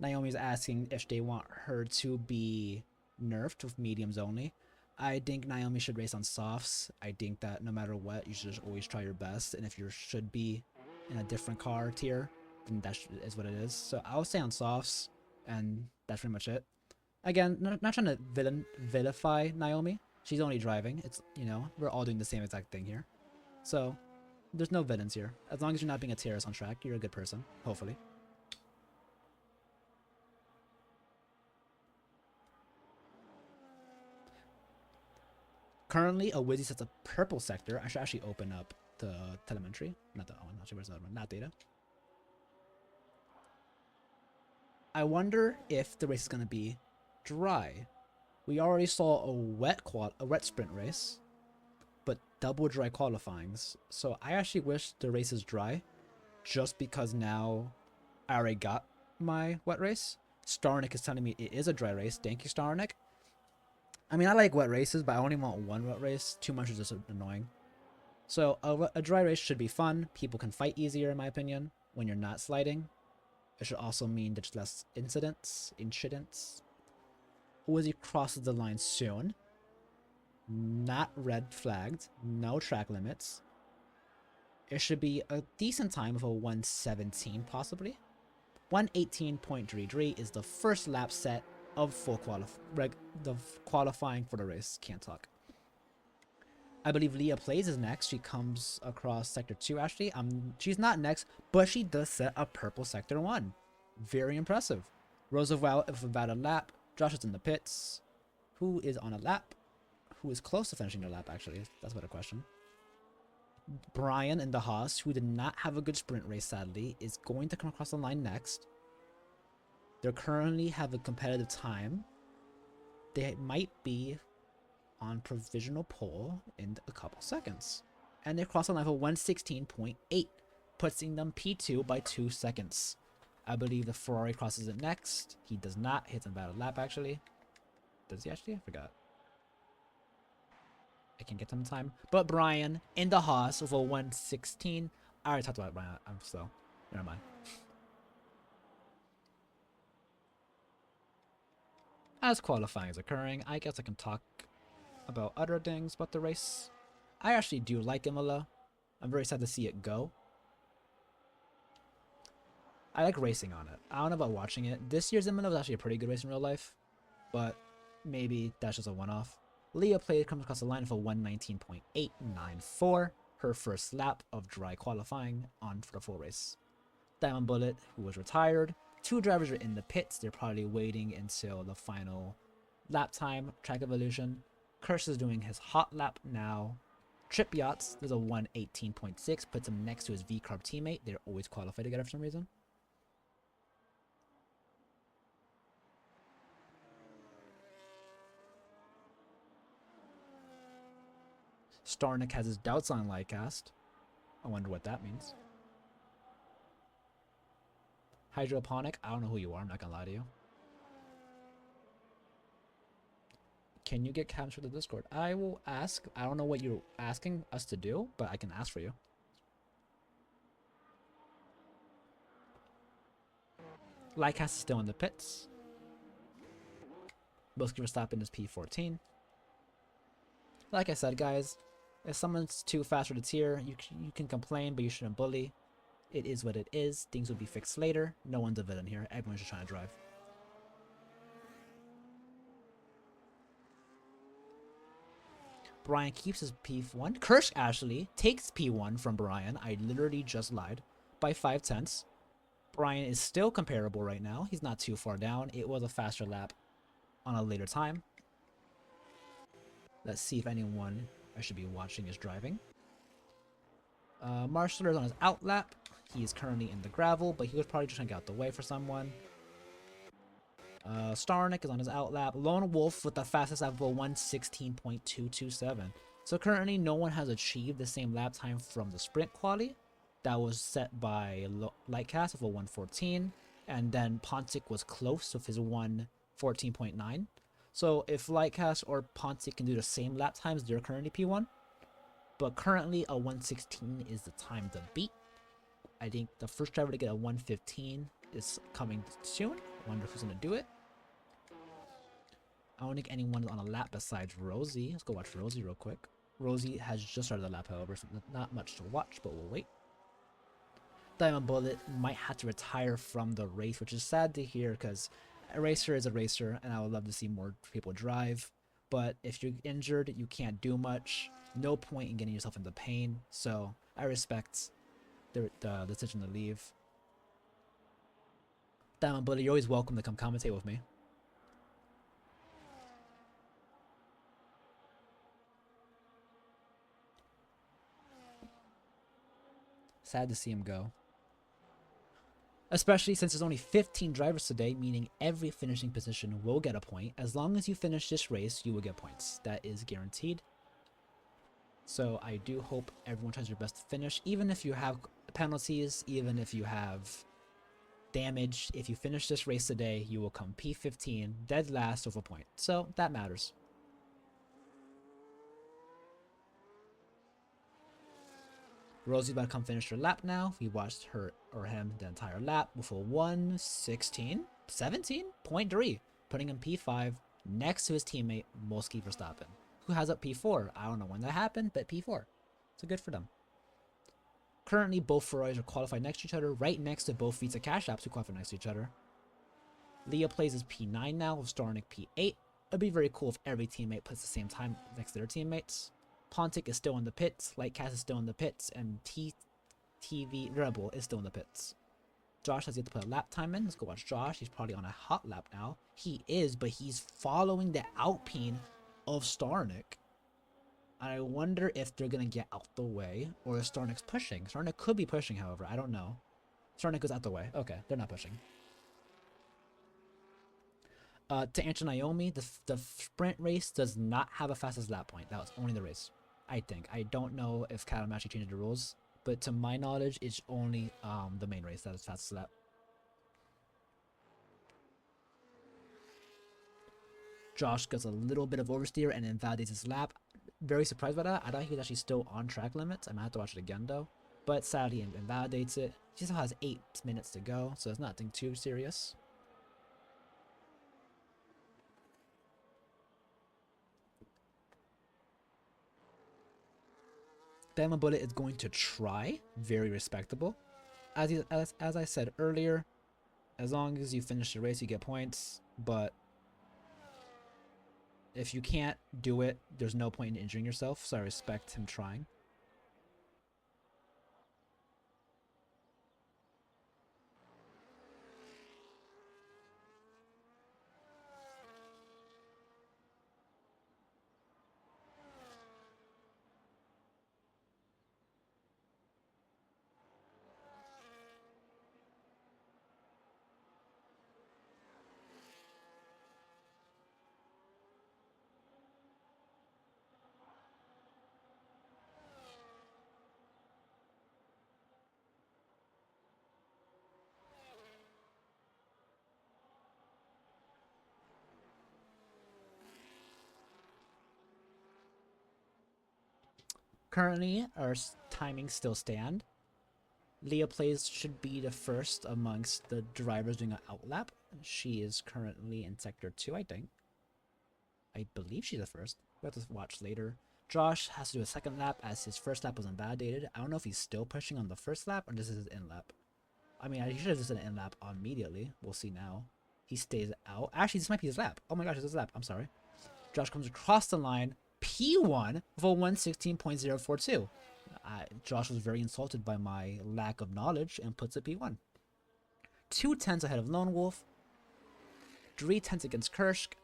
Naomi's asking if they want her to be nerfed with mediums only. I think Naomi should race on softs. I think that no matter what, you should just always try your best. And if you should be in a different car tier, then that is what it is. So I would say on softs, and that's pretty much it. Again, not trying to vilify Naomi. She's only driving. It's, you know, we're all doing the same exact thing here. So there's no villains here. As long as you're not being a terrorist on track, you're a good person, hopefully. Currently, a Wizzy sets a purple sector. I should actually open up the telemetry. Not the one, actually, where's the other one? Not data. I wonder if the race is going to be dry. We already saw a wet sprint race, but double dry qualifyings. So I actually wish the race is dry, just because now I already got my wet race. Starnik is telling me it is a dry race. Thank you, Starnik. I mean, I like wet races, but I only want one wet race. Too much is just annoying. So a dry race should be fun. People can fight easier, in my opinion, when you're not sliding. It should also mean there's less incidents. Wizzy crosses the line soon. Not red flagged. No track limits. It should be a decent time of a 117 possibly. 118.33 is the first lap set of full qualifying for the race. Can't talk. I believe Leah Plays is next. She comes across Sector 2, actually. She's not next, but she does set a purple Sector 1. Very impressive. Roosevelt with about a lap. Josh is in the pits. Who is on a lap? Who is close to finishing the lap, actually? That's a better question. Brian in the Haas, who did not have a good sprint race, sadly, is going to come across the line next. They currently have a competitive time. They might be on provisional pole in a couple seconds. And they cross the line for 116.8, putting them P2 by 2 seconds. I believe the Ferrari crosses it next. He does not. Hits in about a lap, actually. Does he actually? I forgot. I can get some time. But Brian in the Haas with a 116. I already talked about Brian. I'm slow. Never mind. As qualifying is occurring, I guess I can talk about other things about the race. I actually do like Imola. I'm very sad to see it go. I like racing on it. I don't know about watching it. This year's Imola was actually a pretty good race in real life, but maybe that's just a one-off. Leah Play comes across the line for 119.894, her first lap of dry qualifying on for the full race. Diamond Bullet, who was retired. 2 drivers are in the pits. They're probably waiting until the final lap time, track evolution. Kirsch is doing his hot lap now. Trip Yachts, there's a 118.6, puts him next to his V-Carb teammate. They're always qualified together for some reason. Starnik has his doubts on Lightcast. I wonder what that means. Hydroponic, I don't know who you are, I'm not gonna lie to you. Can you get captured to the Discord? I will ask. I don't know what you're asking us to do, but I can ask for you. Lightcast is still in the pits. Boski Verstappen is P14. Like I said, guys, if someone's too fast for the tier, you can complain, but you shouldn't bully. It is what it is. Things will be fixed later. No one's a villain here. Everyone's just trying to drive. Brian keeps his P1. Kirsch actually takes P1 from Brian. I literally just lied. By 5/10. Brian is still comparable right now. He's not too far down. It was a faster lap on a later time. Let's see if anyone I should be watching is driving. Marshaller is on his out lap. He is currently in the gravel, but he was probably just trying to get out the way for someone. Starnick is on his out lap. Lone Wolf with the fastest lap of a 1:16.227. So currently no one has achieved the same lap time from the sprint quali. That was set by Lightcast of a 1:14. And then Pontic was close with his 1:14.9. So if Lightcast or Pontic can do the same lap times, they're currently P1. But currently a 1:16 is the time to beat. I think the first driver to get a 1:15 is coming soon. I wonder who's going to do it. I don't think anyone is on a lap besides Rosie. Let's go watch Rosie real quick. Rosie has just started the lap, however, so not much to watch, but we'll wait. Diamond Bullet might have to retire from the race, which is sad to hear because a racer is a racer, and I would love to see more people drive. But if you're injured, you can't do much. No point in getting yourself into pain. So I respect the decision to leave. Diamond Bullet, you're always welcome to come commentate with me. Sad to see him go. Especially since there's only 15 drivers today, meaning every finishing position will get a point. As long as you finish this race, you will get points. That is guaranteed. So I do hope everyone tries their best to finish, even if you have penalties, even if you have damage. If you finish this race today, you will come P15, dead last with a point. So that matters. Rosie's about to come finish her lap now. We watched her or him the entire lap with a 1:16.17.3, putting him P5 next to his teammate Molsky Verstappen, who has up P4. I don't know when that happened, but P4. So good for them. Currently, both Ferraris are qualified next to each other, right next to both Vita Cash Apps who qualify next to each other. Leah plays as P9 now with Starnick P8. It'd be very cool if every teammate puts the same time next to their teammates. Pontic is still in the pits, Lightcast is still in the pits, and TTV Rebel is still in the pits. Josh has yet to put a lap time in. Let's go watch Josh. He's probably on a hot lap now. He is, but he's following the Alpine of Starnick. I wonder if they're going to get out the way, or if Starnick's pushing. Starnick could be pushing, however. I don't know. Starnick goes out the way. Okay, they're not pushing. To answer Naomi, the sprint race does not have a fastest lap point. That was only the race. I think. I don't know if Catam actually changed the rules, but to my knowledge, it's only the main race that is fastest lap. Josh gets a little bit of oversteer and invalidates his lap. Very surprised by that. I thought he was actually still on track limits. I might have to watch it again though. But sadly, he invalidates it. He still has 8 minutes to go, so it's nothing too serious. Diamond Bullet is going to try. Very respectable. As I said earlier, as long as you finish the race, you get points. But if you can't do it, there's no point in injuring yourself. So I respect him trying. Currently, our timings still stand. Leah Plays should be the first amongst the drivers doing an outlap. She is currently in Sector 2, I think. I believe she's the first. We'll have to watch later. Josh has to do a second lap as his first lap was invalidated. I don't know if he's still pushing on the first lap or this is his in lap. I mean, he should have just done an in lap immediately. We'll see now. He stays out. Actually, this might be his lap. Oh my gosh, it's his lap. I'm sorry. Josh comes across the line. P1 for 1:16.042. Josh was very insulted by my lack of knowledge and puts a P1. 2 tenths ahead of Lone Wolf, 3 tenths against Kursk.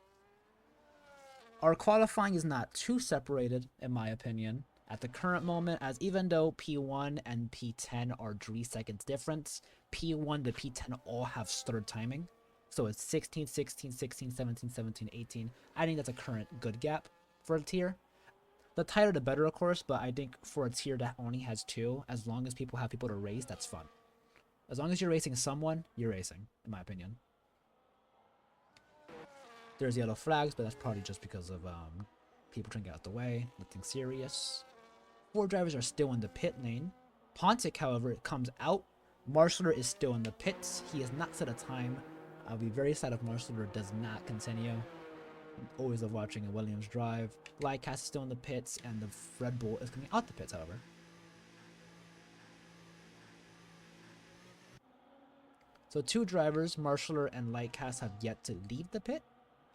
Our qualifying is not too separated, in my opinion, at the current moment, as even though P1 and P10 are 3 seconds difference, P1 to P10 all have third timing. So it's 16, 16, 16, 17, 17, 18. I think that's a current good gap for a tier. The tighter the better, of course, but I think for a tier that only has 2, as long as people have people to race, that's fun. As long as you're racing someone, you're racing, in my opinion. There's yellow flags, but that's probably just because of people trying to get out the way. Nothing serious. 4 drivers are still in the pit lane. Pontic, however, comes out. Marshaller is still in the pits. He has not set a time. I'll be very sad if Marshaller does not continue. I'm always love watching a Williams drive. Lightcast is still in the pits, and the Red Bull is coming out the pits, however. So 2 drivers, Marshaller and Lightcast, have yet to leave the pit.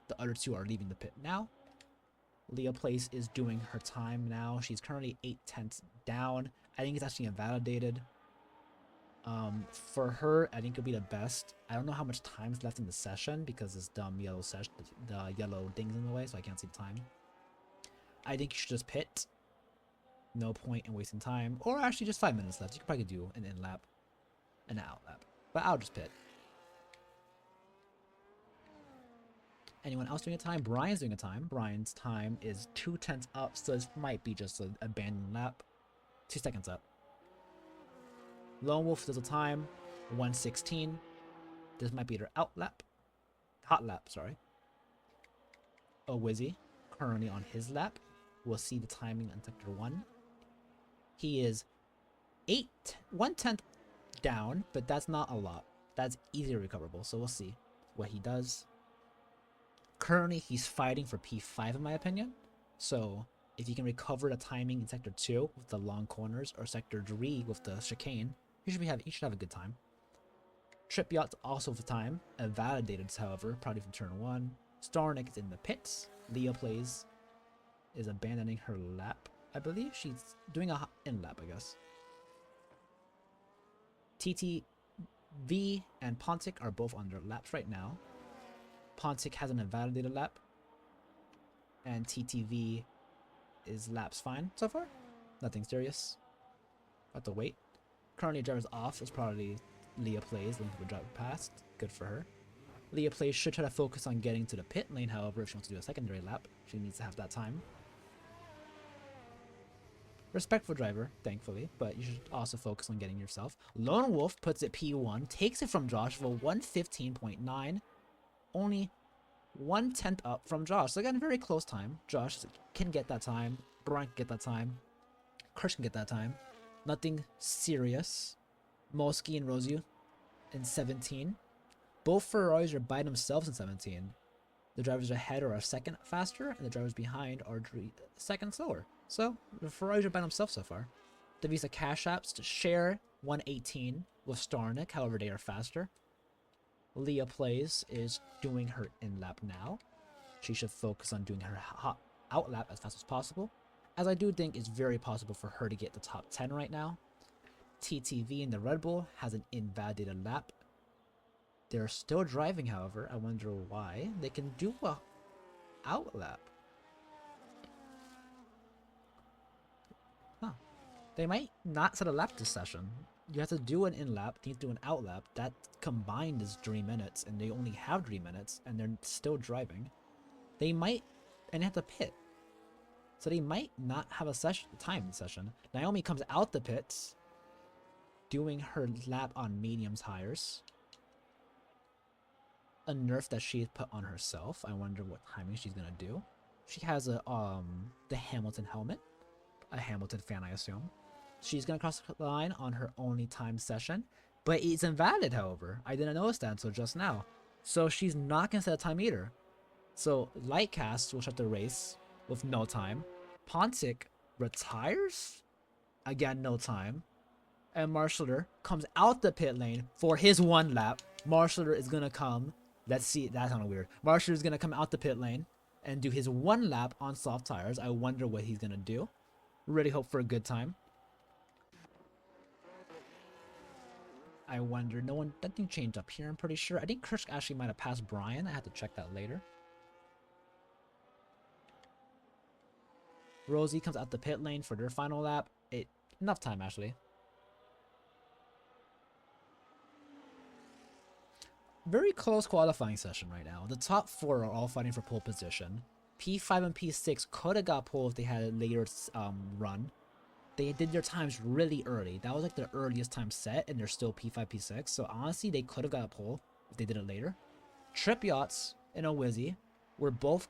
The other 2 are leaving the pit now. Leah Place is doing her time now. She's currently 8 tenths down. I think it's actually invalidated. For her, I think it'll be the best. I don't know how much time's left in the session because this dumb yellow the yellow ding's in the way, so I can't see the time. I think you should just pit. No point in wasting time. Or actually just 5 minutes left. You could probably do an in lap, an out lap. But I'll just pit. Anyone else doing a time? Brian's doing a time. Brian's time is 2 tenths up, so this might be just an abandoned lap. 2 seconds up. Lone Wolf does a time, 1:16. This might be their out lap. Hot lap, sorry. Wizzy, currently on his lap. We'll see the timing on sector 1. He is 1/10 down, but that's not a lot. That's easily recoverable, so we'll see what he does. Currently, he's fighting for P5 in my opinion. So if you can recover the timing in sector 2 with the long corners, or sector 3 with the chicane, you should have a good time. Trip Yacht's also for time, invalidated, however, probably from turn 1. Starnick is in the pits. Leah Plays is abandoning her lap. I believe she's doing a in lap, I guess. TTV and Pontic are both on their laps right now. Pontic has an invalidated lap, and TTV is laps fine so far. Nothing serious. Have to wait. Currently, driver's off is probably Leah Plays, looking for a driver past. Good for her. Leah Plays should try to focus on getting to the pit lane, however, if she wants to do a secondary lap. She needs to have that time. Respectful driver, thankfully, but you should also focus on getting yourself. Lone Wolf puts it P1, takes it from Josh for 1:15.9. Only 1/10 up from Josh. So again, very close time. Josh can get that time. Brian can get that time. Kirsch can get that time. Nothing serious. Molsky and Rosio in 17. Both Ferraris are by themselves in 17. The drivers ahead are a second faster, and the drivers behind are 3 seconds slower. So the Ferraris are by themselves so far. The Visa Cash Apps to share 1:18 with Starnick, however they are faster. Leah Plays is doing her in-lap now. She should focus on doing her hot out-lap as fast as possible, as I do think it's very possible for her to get the top 10 right now. TTV in the Red Bull has an invalidated lap. They're still driving, however. I wonder why. They can do a out-lap. Huh. They might not set a lap this session. You have to do an in-lap, you need to do an out-lap. That combined is 3 minutes, and they only have 3 minutes, and they're still driving. They might, and they have to pit. So they might not have a time in the session. Naomi comes out the pits, doing her lap on medium tires. A nerf that she put on herself. I wonder what timing she's gonna do. She has a the Hamilton helmet. A Hamilton fan, I assume. She's going to cross the line on her only time session, but it's invalid, however. I didn't notice that until just now. So she's not going to set a time either. So Lightcast will shut the race with no time. Pontic retires? Again, no time. And Marshaller comes out the pit lane for his 1 lap. Marshaller is going to come. Let's see, that sounded weird. Marshaller is going to come out the pit lane and do his 1 lap on soft tires. I wonder what he's going to do. Really hope for a good time. I wonder, nothing changed up here, I'm pretty sure. I think Kursk actually might have passed Brian. I have to check that later. Rosie comes out the pit lane for their final lap. Enough time, actually. Very close qualifying session right now. The top 4 are all fighting for pole position. P5 and P6 could have got pole if they had a later run. They did their times really early. That was like their earliest time set, and they're still P5, P6. So honestly, they could have got a pole if they did it later. Trip Yachts and Owizzy were both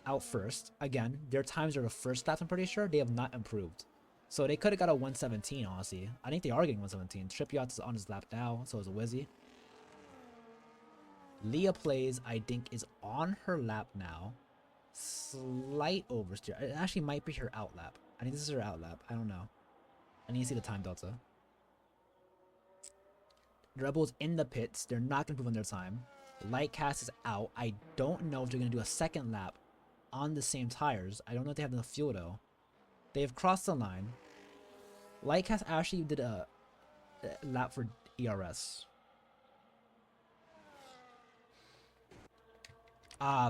out first. Again, their times are the first lap, I'm pretty sure. They have not improved. So they could have got a 117, honestly. I think they are getting 117. Trip Yachts is on his lap now, so is Owizzy. Leah Plays, I think, is on her lap now. Slight oversteer. It actually might be her out lap. I think this is her out lap. I don't know. I need to see the time delta. The Rebels in the pits. They're not going to improve on their time. Lightcast is out. I don't know if they're going to do a second lap on the same tires. I don't know if they have enough fuel, though. They have crossed the line. Lightcast actually did a lap for ERS.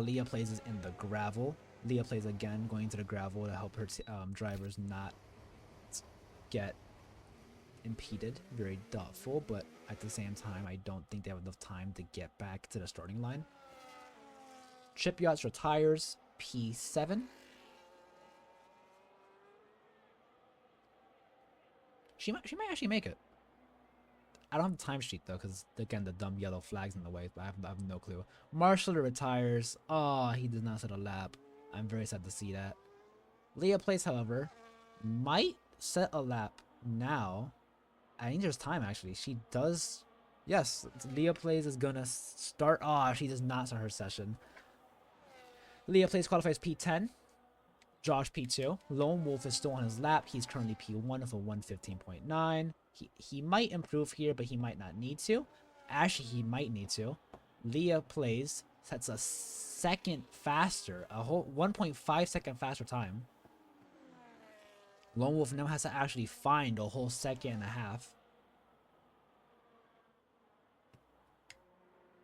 Leah Plays is in the gravel. Leah Plays again, going to the gravel to help her drivers not get impeded. Very doubtful, but at the same time, I don't think they have enough time to get back to the starting line. Chip Yachts retires. P7. She might actually make it. I don't have the timesheet though, because again the dumb yellow flag's in the way, but I have no clue. Marshall retires. Oh, he did not set a lap. I'm very sad to see that. Leah Plays, however, might set a lap now. I think there's time actually. She does. Yes, Leah Plays is gonna start. Oh, she does not start her session. Leah Plays qualifies P10. Josh P2. Lone Wolf is still on his lap. He's currently P1 of a 115.9. He might improve here, but he might not need to. Actually, he might need to. Leah Plays sets a second faster, a whole 1.5 second faster time. Lone Wolf now has to actually find a whole second and a half.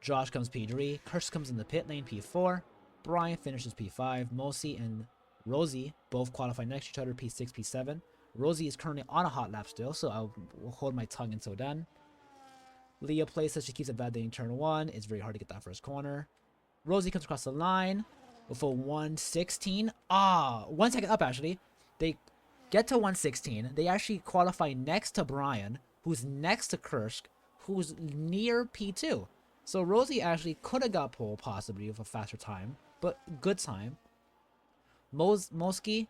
Josh comes P3. Kursk comes in the pit lane P4. Brian finishes P5. Mosi and Rosie both qualify next to each other, P6, P7. Rosie is currently on a hot lap still, so I'll hold my tongue until then. Leah Plays says she keeps it validating turn 1. It's very hard to get that first corner. Rosie comes across the line with a 116. 1 second up actually. They get to 116. They actually qualify next to Brian, who's next to Kursk, who's near P2. So Rosie actually could have got pole possibly with a faster time, but good time. Moski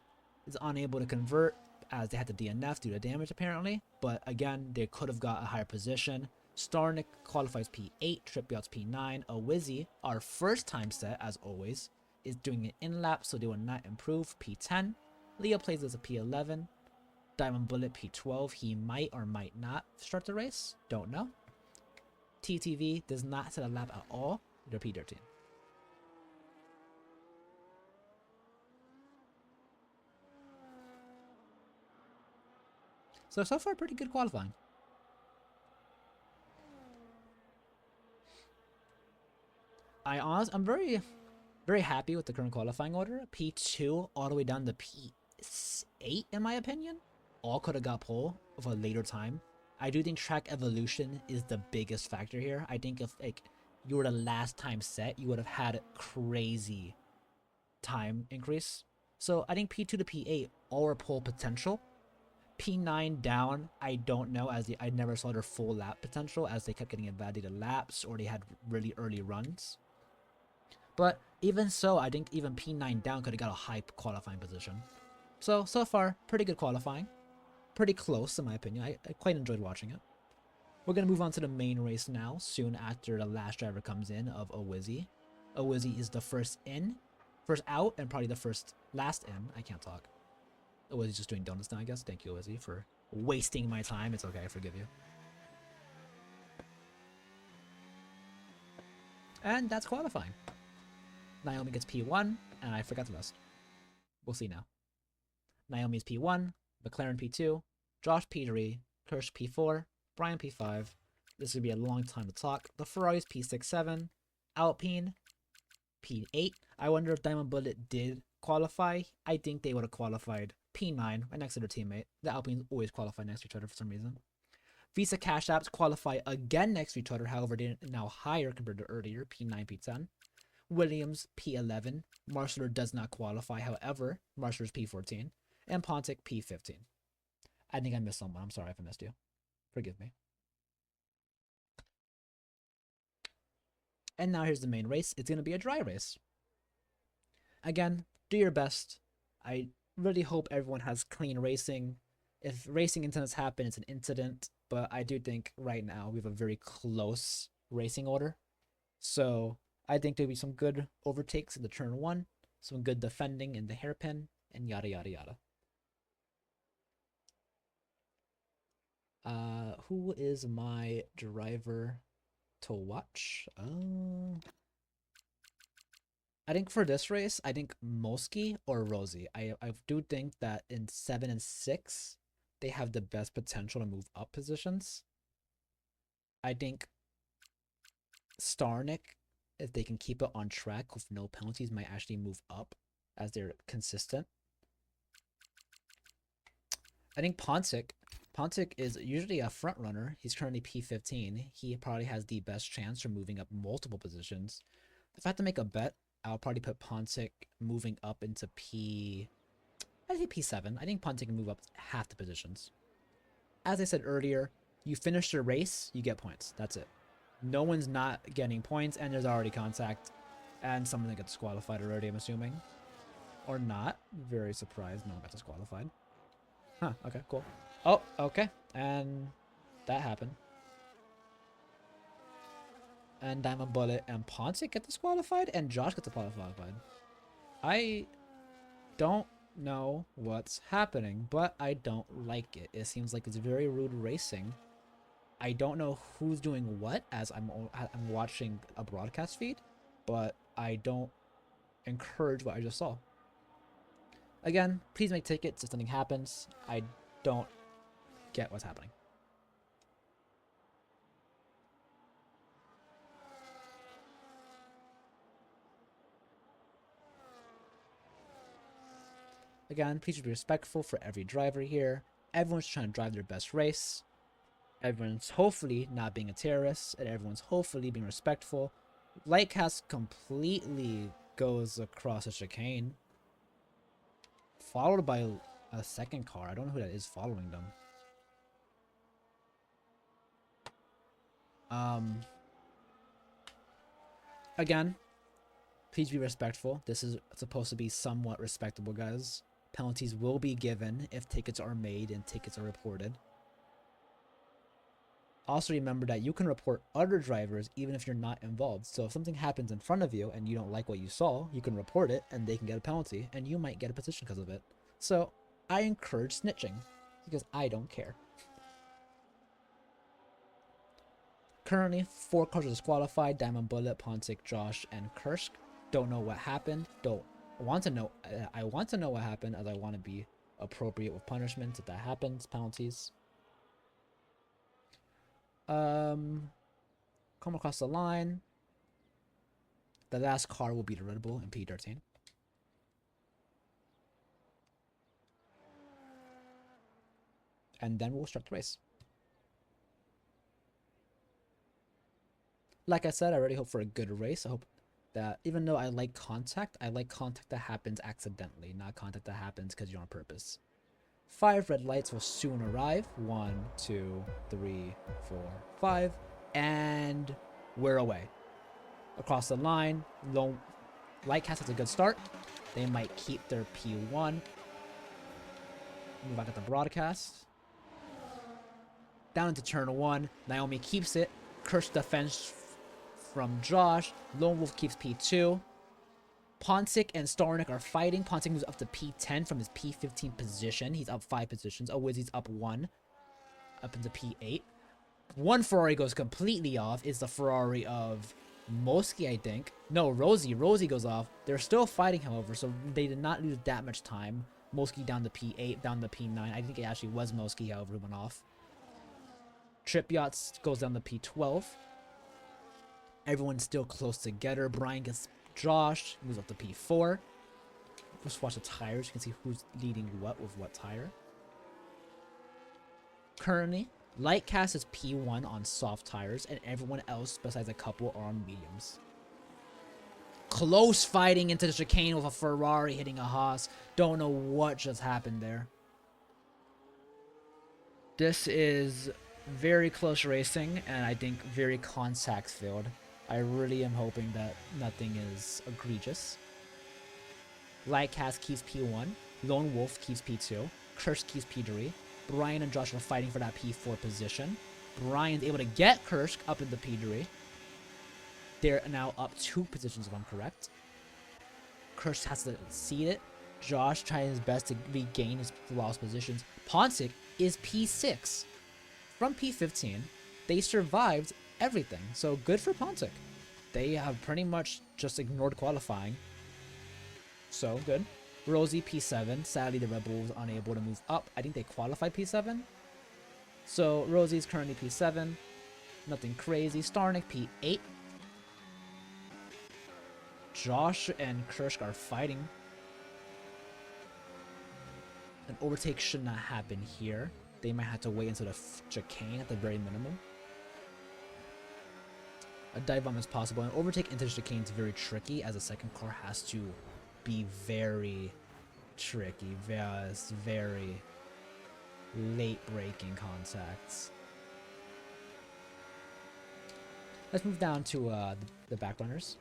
is unable to convert as they had to DNF due to damage apparently, but again, they could have got a higher position. Starnik qualifies P8, Trip Yachts P9. Owizzy, our first time set as always, is doing an in-lap, so they will not improve, P10. Leah Plays as a P11. Diamond Bullet P12, he might or might not start the race, don't know. TTV does not set a lap at all, they're P13. So far, pretty good qualifying. I'm very, very happy with the current qualifying order. P2 all the way down to P8, in my opinion. All could have got pole of a later time. I do think track evolution is the biggest factor here. I think if like you were the last time set, you would have had a crazy time increase. So I think P2 to P8 all are pole potential. P9 down, I don't know, as I never saw their full lap potential as they kept getting invalidated laps or they had really early runs. But even so, I think even P9 down could have got a high qualifying position. So far, pretty good qualifying. Pretty close in my opinion. I quite enjoyed watching it. We're going to move on to the main race now, soon after the last driver comes in of Owizzy. Owizzy is the first out, and probably the last in. I can't talk. Owizzy's just doing donuts now, I guess. Thank you, Owizzy, for wasting my time. It's okay, I forgive you. And that's qualifying. Naomi gets P1, and I forgot the rest. We'll see now. Naomi's P1, McLaren P2, Josh P3, Kirsch P4, Brian P5, This would be a long time to talk. The Ferrari's P67, Alpine P8. I wonder if Diamond Bullet did qualify. I think they would have qualified P9 right next to their teammate. The Alpines always qualify next to each other for some reason. Visa Cash Apps qualify again next to each other, however, they're now higher compared to earlier, P9, P10. Williams, P11. Marsler does not qualify, however, Marsler's P14. And Pontic, P15. I think I missed someone. I'm sorry if I missed you. Forgive me. And now here's the main race. It's going to be a dry race. Again, do your best. I really hope everyone has clean racing. If racing incidents happen, it's an incident. But I do think right now we have a very close racing order. So I think there'll be some good overtakes in the turn 1, some good defending in the hairpin, and yada yada yada. Who is my driver to watch? I think for this race, I think Moski or Rosie. I do think that in 7 and 6, they have the best potential to move up positions. I think Starnick, if they can keep it on track with no penalties, might actually move up as they're consistent. I think Pontic is usually a front runner. He's currently P15. He probably has the best chance for moving up multiple positions. If I had to make a bet, I'll probably put Pontic moving up into I think P7. I think Pontic can move up half the positions. As I said earlier, you finish your race, you get points. That's it. No one's not getting points, and there's already contact. And someone that gets disqualified already, I'm assuming. Or not. Very surprised no one got disqualified. Huh, okay, cool. Oh, okay. And that happened. And Diamond Bullet and Pontic get disqualified, and Josh gets disqualified. I don't know what's happening, but I don't like it. It seems like it's very rude racing. I don't know who's doing what as I'm watching a broadcast feed, but I don't encourage what I just saw. Again, please make tickets if something happens. I don't get what's happening. Again, please be respectful for every driver here. Everyone's trying to drive their best race. Everyone's hopefully not being a terrorist, and everyone's hopefully being respectful. Lightcast completely goes across a chicane, followed by a second car. I don't know who that is following them. Again, please be respectful. This is supposed to be somewhat respectable, guys. Penalties will be given if tickets are made and tickets are reported. Also remember that you can report other drivers even if you're not involved. So if something happens in front of you and you don't like what you saw, you can report it and they can get a penalty and you might get a position because of it. So I encourage snitching because I don't care. Currently, 4 cars are disqualified: Diamond Bullet, Pontic, Josh, and Kursk. Don't know what happened. I want to know what happened, as I want to be appropriate with punishments if that happens, penalties. Come across the line. The last car will be the Red Bull in P13. And then we'll start the race. Like I said, I really hope for a good race. I hope that even though I like contact that happens accidentally, not contact that happens because you're on purpose. 5 red lights will soon arrive. 1, 2, 3, 4, 5. And we're away. Across the line, Lightcast has a good start. They might keep their P1. Move back at the broadcast. Down into turn 1. Naomi keeps it. Kursk defends from Josh. Lone Wolf keeps P2. Pontic and Starnick are fighting. Pontic moves up to P10 from his P15 position. He's up 5 positions. Oh, Wizzy's up 1. Up into P8. One Ferrari goes completely off. It's the Ferrari of Moski, I think. No, Rosie. Rosie goes off. They're still fighting, however, so they did not lose that much time. Moski down to P8, down to P9. I think it actually was Moski, however, who went off. Trip Yachts goes down to P12. Everyone's still close together. Brian gets Josh, moves up to P4. Just watch the tires. You can see who's leading what with what tire. Currently, Lightcast is P1 on soft tires, and everyone else besides a couple are on mediums. Close fighting into the chicane with a Ferrari hitting a Haas. Don't know what just happened there. This is very close racing, and I think very contact filled. I really am hoping that nothing is egregious. Lightcast keeps P1. Lone Wolf keeps P2. Kirsch keeps P3. Brian and Josh are fighting for that P4 position. Brian's able to get Kirsch up into P3. They're now up 2 positions if I'm correct. Kirsch has to cede it. Josh tries his best to regain his lost positions. Pontic is P6. From P15, they survived everything. So good for Pontic. They have pretty much just ignored qualifying. So good. Rosie P7. Sadly, the Red Bull was unable to move up. I think they qualified P7. So Rosie's currently P7. Nothing crazy. Starnick P8. Josh and Kirsch are fighting. An overtake should not happen here. They might have to wait until the chicane at the very minimum. A dive bomb is possible. An overtake into the chicane is very tricky, as the second car has to be very tricky. Very late braking contacts. Let's move down to the back runners.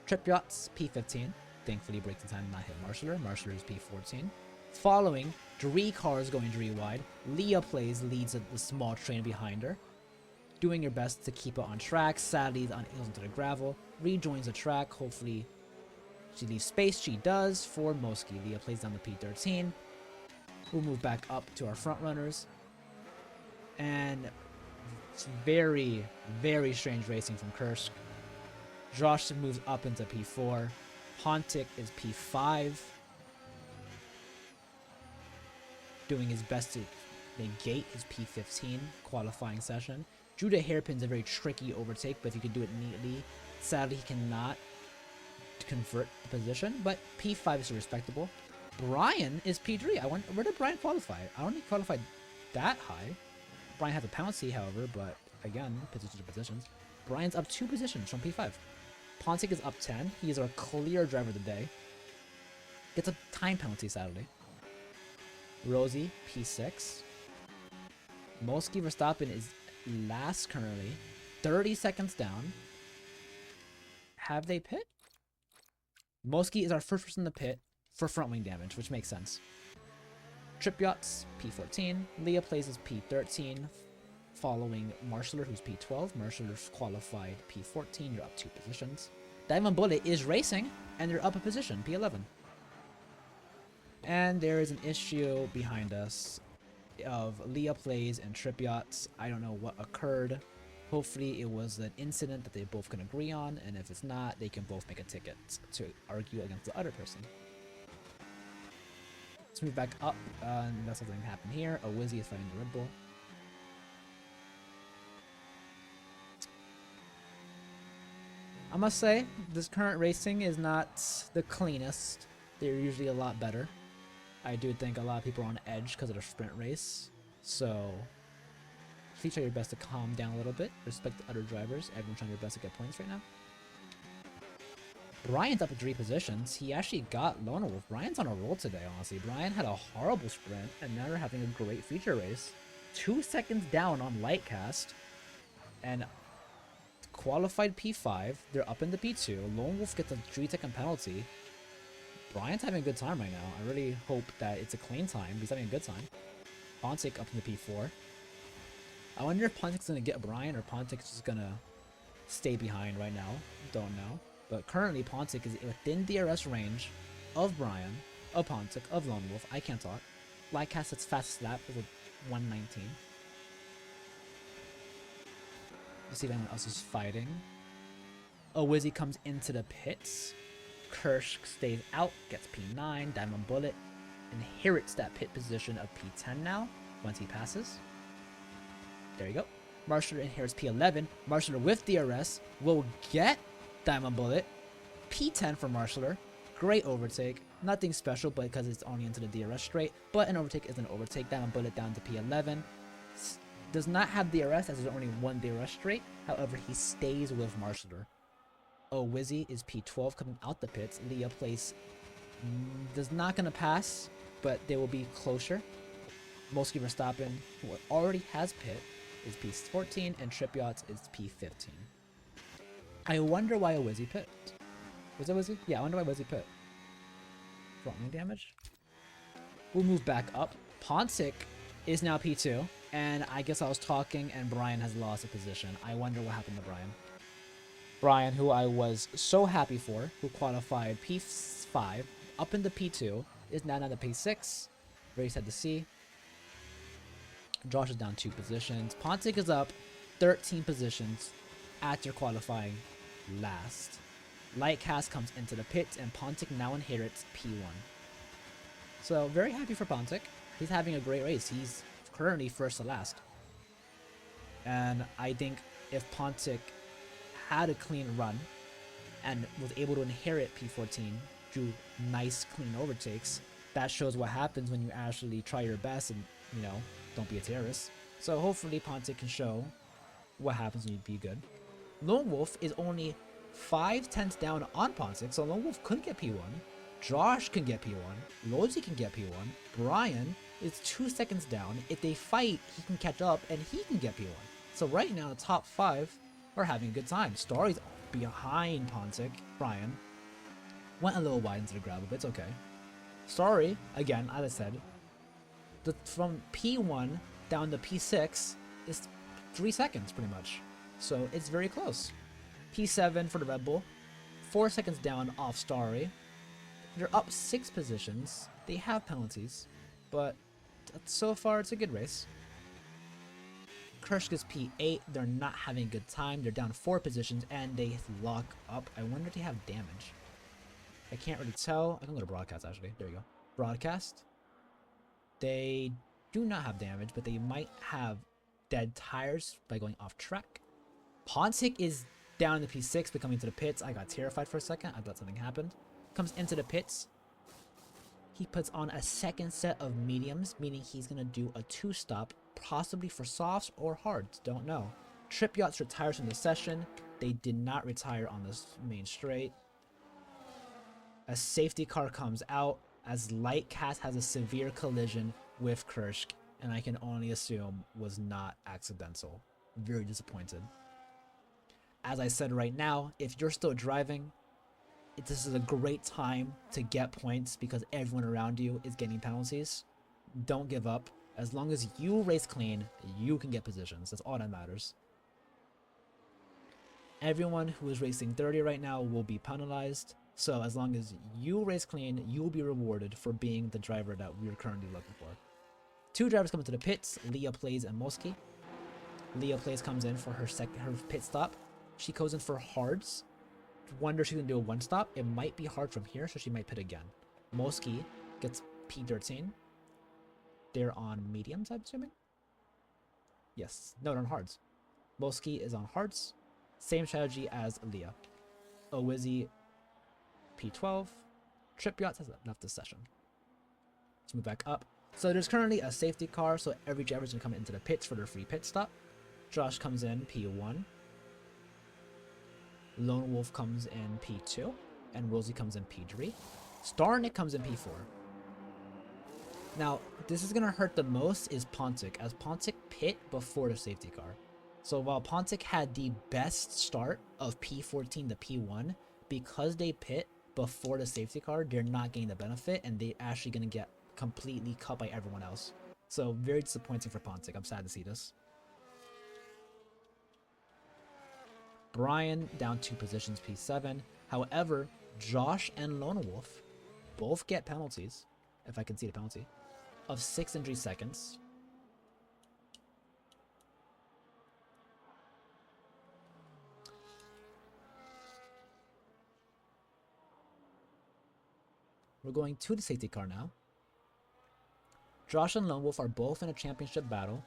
Trip Yachts, P15. Thankfully, breaks in time to not hit Marshaller. Marshaller is P14. Following, 3 cars going 3 wide. Leah Plays leads the small train behind her. Doing your best to keep it on track. Sadly, heals into the gravel. Rejoins the track. Hopefully, she leaves space. She does for Moski. Leah Plays down to P13. We'll move back up to our front runners. And it's very, very strange racing from Kursk. Josh moves up into P4. Pontic is P5. Doing his best to negate his P15 qualifying session. Judah Hairpin's a very tricky overtake, but if you can do it neatly, sadly he cannot convert the position, but P5 is respectable. Brian is P3. I wonder, where did Brian qualify? I don't think he qualified that high. Brian has a penalty, however, but again, position to positions. Brian's up 2 positions from P5. Pontic is up 10. He is our clear driver of the day. Gets a time penalty, sadly. Rosie, P6. Moski Verstappen is last currently. 30 seconds down. Have they pit? Moski is our first person to pit for front wing damage, which makes sense. Trip Yachts, P14. Leah Plays is P13. Following Marshaller, who's P12. Marshaller's qualified P14. You're up 2 positions. Diamond Bullet is racing, and they're up a position, P11. And there is an issue behind us of Leah Plays and Trip Yachts. I don't know what occurred. Hopefully it was an incident that they both can agree on, and if it's not, they can both make a ticket to argue against the other person. Let's move back up, and that's something happened here. A Wizzy is fighting the Red Bull. I must say, this current racing is not the cleanest. They're usually a lot better. I do think a lot of people are on edge because of the sprint race. So, please try your best to calm down a little bit. Respect the other drivers. Everyone's trying their best to get points right now. Brian's up at 3 positions. He actually got Lone Wolf. Brian's on a roll today, honestly. Brian had a horrible sprint, and now they're having a great feature race. 2 seconds down on Lightcast. And qualified P5. They're up into P2. Lone Wolf gets a 3-second penalty. Brian's having a good time right now. I really hope that it's a clean time. He's having a good time. Pontic up into P4. I wonder if Pontic's going to get Brian or Pontic's just going to stay behind right now. Don't know. But currently, Pontic is within DRS range of Brian, of Pontic, of Lone Wolf. I can't talk. Lightcast, its fastest lap is a 119. Let's see if anyone else is fighting. Oh, Wizzy comes into the pits. Kirsch stays out, gets P9. Diamond Bullet inherits that pit position of P10 now, once he passes. There you go. Marshaller inherits P11. Marshaller with DRS will get Diamond Bullet. P10 for Marshaller. Great overtake. Nothing special, but because it's only into the DRS straight. But an overtake is an overtake. Diamond Bullet down to P11. Does not have DRS as there's only one DRS straight. However, he stays with Marshaller. Oh, Wizzy is P12 coming out the pits. Leah place does not going to pass, but they will be closer. Mosky Verstappen, who already has pit, is P14, and Trip Yachts is P15. I wonder why a Wizzy pit. Was it Wizzy? Yeah, I wonder why Wizzy pit. Wrong damage. We'll move back up. Pontic is now P2, and I guess I was talking and Brian has lost a position. I wonder what happened to Brian. Brian, who I was so happy for, who qualified P5 up into P2, is now down to P6. Very sad to see. Josh is down 2 positions. Pontic is up 13 positions after qualifying last. Lightcast comes into the pits, and Pontic now inherits P1. So, very happy for Pontic. He's having a great race. He's currently first to last. And I think if Pontic had a clean run and was able to inherit P14 through nice clean overtakes, that shows what happens when you actually try your best and, you know, don't be a terrorist. So hopefully Pontic can show what happens when you be good. Lone Wolf is only 5/10 down on Pontic, so Lone Wolf could get P1. Josh can get P1. Rosie can get P1. Brian is 2 seconds down. If they fight, he can catch up and he can get P1. So right now, the top 5 are having a good time. Starry's behind Pontic. Brian went a little wide into the gravel, but it's okay. Starry, again, as I said, from P1 down to P6 is 3 seconds pretty much. So it's very close. P7 for the Red Bull, 4 seconds down off Starry. They're up 6 positions. They have penalties, but so far it's a good race. Kursk is P8. They're not having a good time. They're down 4 positions and they lock up. I wonder if they have damage. I can't really tell. I can go to broadcast actually. There you go. Broadcast. They do not have damage, but they might have dead tires by going off track. Pontic is down to P6, but coming to the pits. I got terrified for a second. I thought something happened. Comes into the pits. He puts on a second set of mediums, meaning he's going to do a 2-stop, possibly for softs or hards. Don't know. Trip Yachts retires from the session. They did not retire on this main straight. A safety car comes out as Lightcast has a severe collision with Kursk, and I can only assume was not accidental. Very disappointed. As I said right now, if you're still driving, this is a great time to get points because everyone around you is getting penalties. Don't give up. As long as you race clean, you can get positions. That's all that matters. Everyone who is racing 30 right now will be penalized. So as long as you race clean, you will be rewarded for being the driver that we're currently looking for. 2 drivers come into the pits, Leah Plays and Mosky. Leah Plays comes in for her pit stop. She goes in for hards. Wonder if she can do a 1-stop. It might be hard from here, so she might pit again. Mosky gets P13. They're on mediums, I'm assuming? Yes. No, they're on hards. Mosky is on hards. Same strategy as Leah. Owizzy P12. Trip Yachts has left this session. Let's move back up. So there's currently a safety car, so every driver is going to come into the pits for their free pit stop. Josh comes in P1. Lone Wolf comes in P2. And Rosie comes in P3. Starnick comes in P4. Now, this is going to hurt the most is Pontic, as Pontic pit before the safety car. So while Pontic had the best start of P14 to P1, because they pit before the safety car, they're not getting the benefit, and they're actually going to get completely cut by everyone else. So very disappointing for Pontic. I'm sad to see this. Brian down 2 positions, P7. However, Josh and Lone Wolf both get penalties, if I can see the penalty, of 6 and 3 seconds. We're going to the safety car now. Josh and Lone Wolf are both in a championship battle.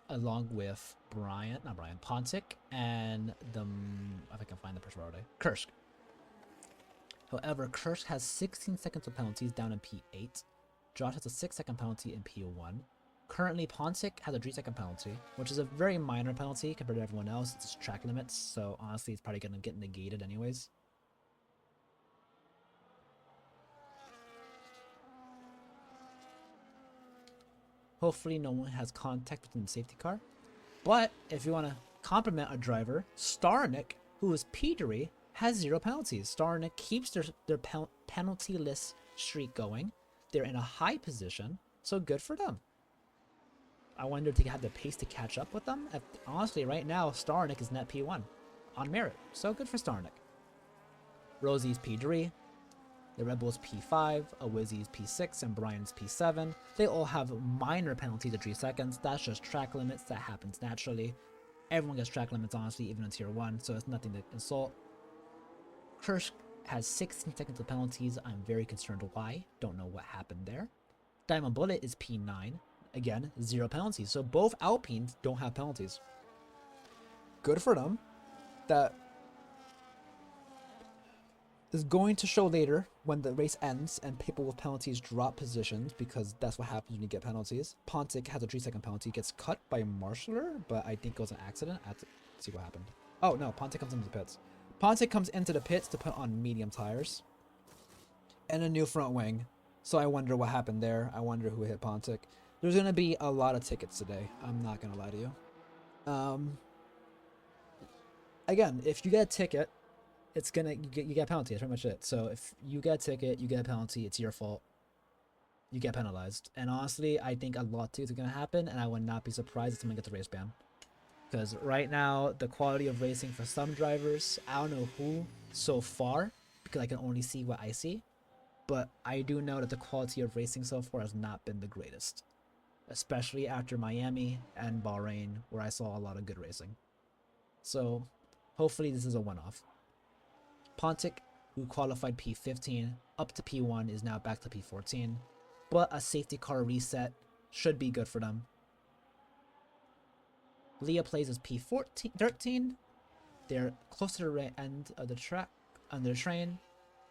along with Pontic, and if I can find the person already, Kursk. However, Kursk has 16 seconds of penalties down in P8. Josh has a 6-second penalty in P1. Currently, Pontic has a 3-second penalty, which is a very minor penalty compared to everyone else. It's just track limits, so honestly, it's probably going to get negated anyways. Hopefully, no one has contact within the safety car. But if you want to compliment a driver, Starnick, who is P3, has 0 penalties. Starnick keeps their penalty-less streak going. They're in a high position, so good for them. I wonder if they have the pace to catch up with them. Honestly, right now, Starnick is net P1 on merit, so good for Starnick. Rosie's P3, the Red Bull's P5, Awizzy's P6, and Brian's P7. They all have minor penalties of 3 seconds. That's just track limits. That happens naturally. Everyone gets track limits, honestly, even in Tier 1, so it's nothing to insult. Kursk has 16 seconds of penalties. I'm very concerned why. Don't know what happened there. Diamond Bullet is P9. Again, 0 penalties. So both Alpines don't have penalties. Good for them. That is going to show later when the race ends and people with penalties drop positions, because that's what happens when you get penalties. Pontic has a 3-second penalty, gets cut by Marshaller, but I think it was an accident. I have to see what happened. Oh no, Pontic comes into the pits. Pontic comes into the pits to put on medium tires and a new front wing. So I wonder what happened there. I wonder who hit Pontic. There's going to be a lot of tickets today. I'm not going to lie to you. Again, if you get a ticket, it's gonna you get a penalty. That's pretty much it. So if you get a ticket, you get a penalty. It's your fault. You get penalized. And honestly, I think a lot too is gonna happen, and I would not be surprised if someone gets a race ban. Because right now, the quality of racing for some drivers, I don't know who so far, because I can only see what I see, but I do know that the quality of racing so far has not been the greatest, especially after Miami and Bahrain, where I saw a lot of good racing. So hopefully this is a one-off. Pontic, who qualified P15 up to P1, is now back to P14, but a safety car reset should be good for them. Leah plays as P13. They're close to the end of the track under the train.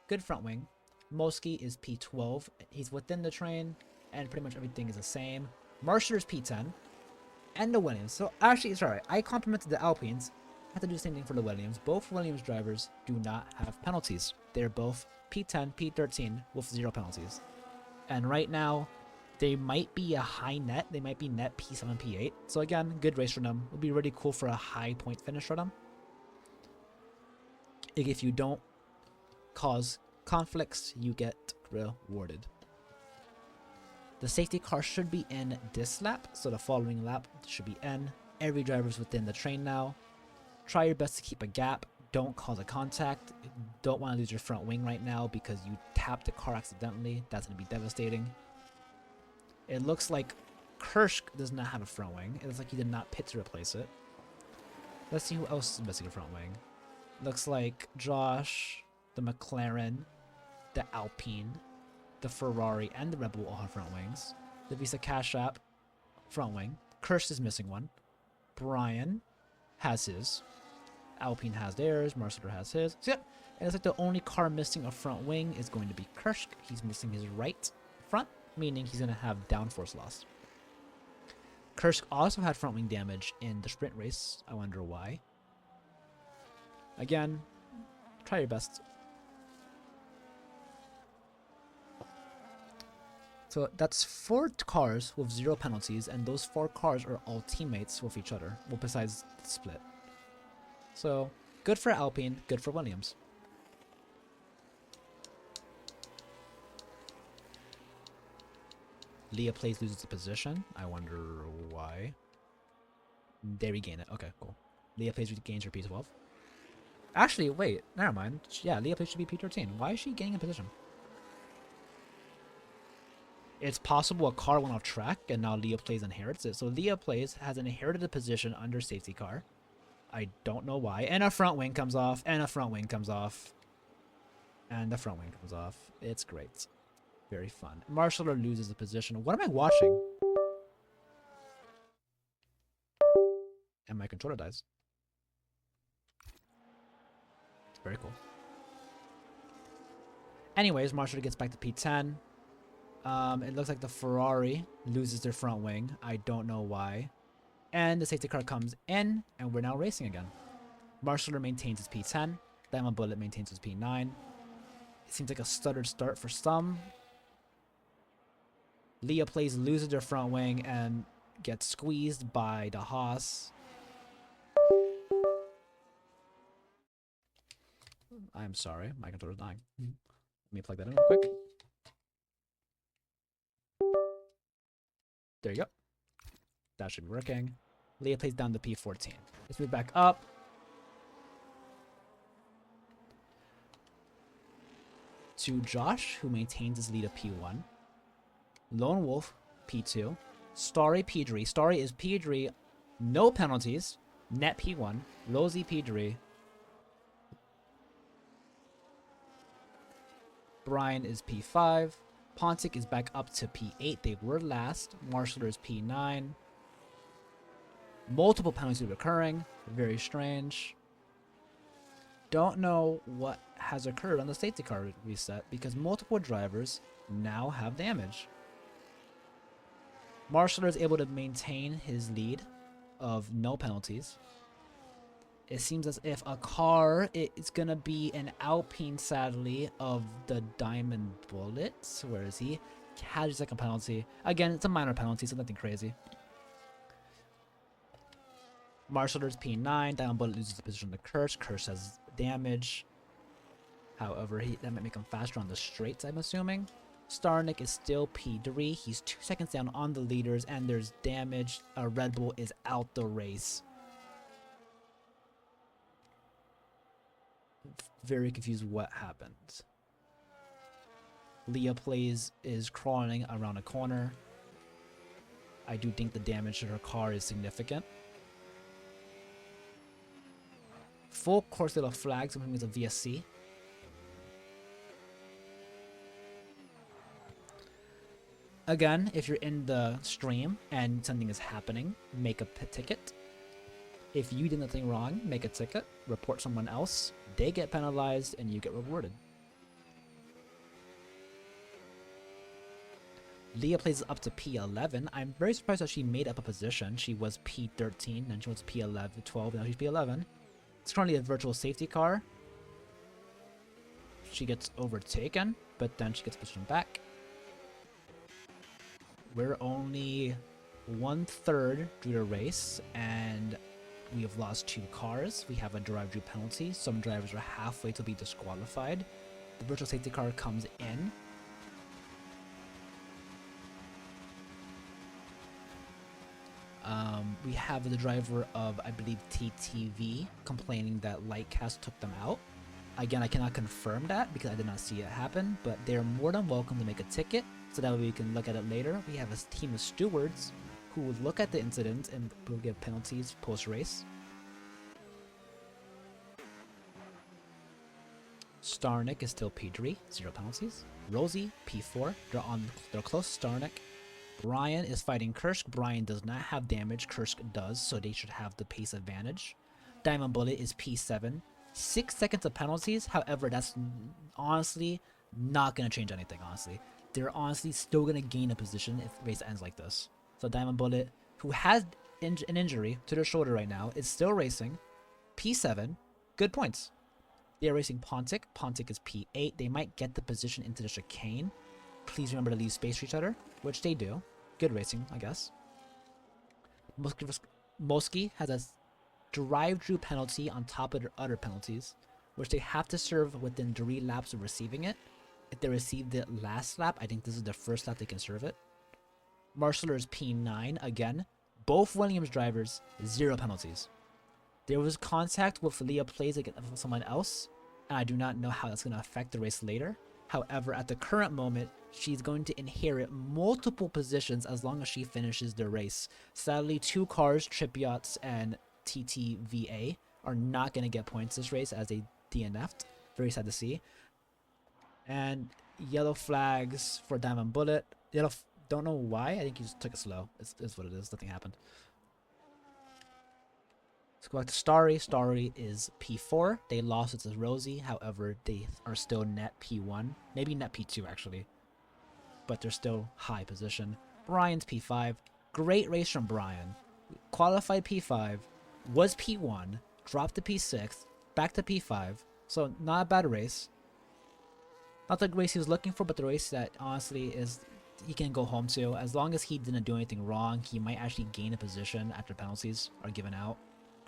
Good front wing. Moski is P12. He's within the train, and pretty much everything is the same. Marshaller's P10, and the Williams. So actually, it's alright. I complimented the Alpines. I have to do the same thing for the Williams. Both Williams drivers do not have penalties. They're both P10, P13 with 0 penalties. And right now, they might be a high net. They might be net P7, P8. So again, good race for them. It would be really cool for a high point finish for them. If you don't cause conflicts, you get rewarded. The safety car should be in this lap, so the following lap should be in. Every driver's within the train now. Try your best to keep a gap. Don't cause a contact. Don't want to lose your front wing right now because you tapped the car accidentally. That's going to be devastating. It looks like Kursk does not have a front wing. It looks like he did not pit to replace it. Let's see who else is missing a front wing. Looks like Josh, the McLaren, the Alpine, the Ferrari, and the Red Bull all have front wings. The Visa Cash App, front wing. Kursk is missing one. Brian has his. Alpine has theirs. Marshaller has his. So yeah, it looks like the only car missing a front wing is going to be Kursk. He's missing his right front, meaning he's going to have downforce loss. Kursk also had front wing damage in the sprint race. I wonder why. Again, try your best. So that's 4 cars with 0 penalties, and those 4 cars are all teammates with each other, well, besides the split. So, good for Alpine, good for Williams. Leah plays loses the position. I wonder why. They regain it. Okay, cool. Leah plays regains her P12. Actually, wait, never mind. Yeah, Leah plays should be P13. Why is she gaining a position? It's possible a car went off track and now Leah Plays inherits it. So Leah Plays has inherited a position under safety car. I don't know why. And a front wing comes off, and a front wing comes off. And the front wing comes off. It's great. Very fun. Marshaller loses the position. What am I watching? And my controller dies. Very cool. Anyways, Marshall gets back to P10. It looks like the Ferrari loses their front wing. I don't know why. And the safety car comes in, and we're now racing again. Marshaller maintains his P10. Diamond Bullet maintains his P9. It seems like a stuttered start for some. Leah Plays loses their front wing and gets squeezed by the Haas. I'm sorry, my controller's dying. Let me plug that in real quick. There you go. That should be working. Leah Plays down to P14. Let's move back up. To Josh, who maintains his lead of P1. Lone Wolf, P2. Starry, P3. Starry is P3, no penalties. Net P1. Lozy, P3. Brian is P5. Pontic is back up to P8. They were last. Marshaller is P9. Multiple penalties occurring. Very strange. Don't know what has occurred on the safety car reset because multiple drivers now have damage. Marshaller is able to maintain his lead of no penalties. It seems as if a car is going to be an Alpine, sadly, of the Diamond Bullets. Where is he? Has a second penalty. Again, it's a minor penalty, so nothing crazy. Marshaller's P9. Diamond Bullet loses the position to Kirsch. Kirsch has damage. However, that might make him faster on the straights, I'm assuming. Starnick is still P3. He's 2 seconds down on the leaders, and there's damage. Red Bull is out the race. Very confused what happened. Leah Plays is crawling around a corner. I do think the damage to her car is significant. Full course little flag, something is a VSC. Again, if you're in the stream and something is happening, make a ticket. If you did nothing wrong, make a ticket, report someone else, they get penalized, and you get rewarded. Leah Plays up to P11. I'm very surprised that she made up a position. She was P13, then she was P11, 12, and now she's P11. It's currently a virtual safety car. She gets overtaken, but then she gets positioned back. We're only 1/3 through the race, and we have lost 2 cars. We have a drive-through penalty. Some drivers are halfway to be disqualified. The virtual safety car comes in. We have the driver of, I believe, TTV complaining that Lightcast took them out. Again, I cannot confirm that because I did not see it happen, but they're more than welcome to make a ticket so that way we can look at it later. We have a team of stewards who will look at the incident and will give penalties post-race. Starnick is still P3, 0 penalties. Rosie, P4, they're close. Starnick. Brian is fighting Kursk. Brian does not have damage. Kursk does, so they should have the pace advantage. Diamond Bullet is P7. 6 seconds of penalties. However, that's honestly not going to change anything, honestly. They're honestly still going to gain a position if the race ends like this. So Diamond Bullet, who has an injury to their shoulder right now, is still racing. P7. Good points. They are racing Pontic. Pontic is P8. They might get the position into the chicane. Please remember to leave space for each other, which they do. Good racing, I guess. Moski has a drive-through penalty on top of their other penalties, which they have to serve within 3 laps of receiving it. If they received it last lap, I think this is the first lap they can serve it. Marshaller is P9 again. Both Williams drivers, 0 penalties. There was contact with Leah Plays against someone else, and I do not know how that's going to affect the race later. However, at the current moment, she's going to inherit multiple positions as long as she finishes the race. Sadly, 2 cars, Trip Yachts and TTVA, are not going to get points this race as they DNF'd. Very sad to see. And yellow flags for Diamond Bullet. Don't know why. I think he just took it slow. It's what it is. Nothing happened. Let's go back to Starry. Starry is P4. They lost it to Rosie. However, they are still net P1. Maybe net P2, actually. But they're still high position. Brian's P5. Great race from Brian. Qualified P5. Was P1. Dropped to P6. Back to P5. So, not a bad race. Not the race he was looking for, but the race that, honestly, is he can go home to. As long as he didn't do anything wrong, he might actually gain a position after penalties are given out.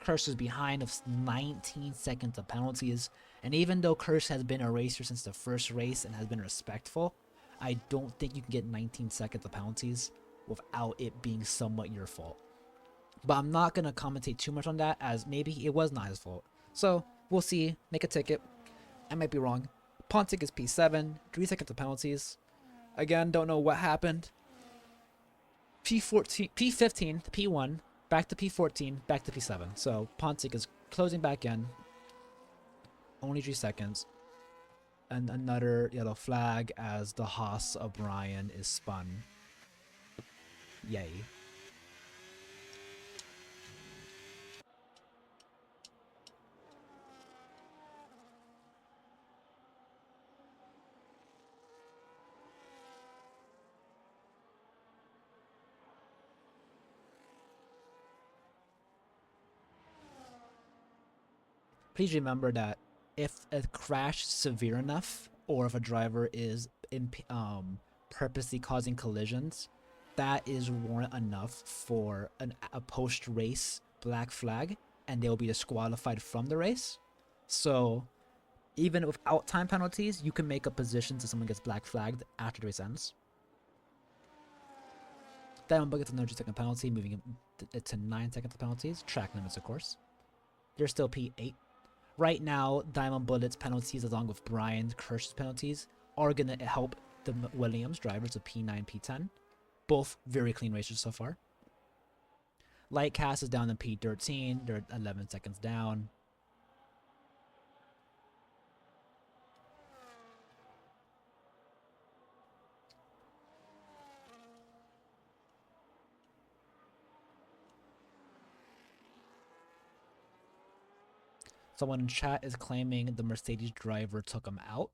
Kirsch is behind of 19 seconds of penalties, and even though Kirsch has been a racer since the first race and has been respectful, I don't think you can get 19 seconds of penalties without it being somewhat your fault. But I'm not going to commentate too much on that, as maybe it was not his fault. So, we'll see. Make a ticket. I might be wrong. Pontic is P7, 3 seconds of penalties. Again, don't know what happened. P15 to P1, back to P14, back to P7. So Pontic is closing back in. Only 3 seconds. And another yellow flag as the Haas of Brian is spun. Yay. Please remember that if a crash is severe enough, or if a driver is purposely causing collisions, that is warrant enough for a post-race black flag, and they'll be disqualified from the race. So, even without time penalties, you can make up positions if someone gets black flagged after the race ends. Diamond Bull gets another 2-second penalty, moving it to 9 seconds of penalties. Track limits, of course. They're still P8. Right now, Diamond Bullet's penalties, along with Brian Kirsch's penalties, are going to help the Williams drivers of P9, P10. Both very clean races so far. Lightcast is down to P13. They're 11 seconds down. Someone in chat is claiming the Mercedes driver took him out.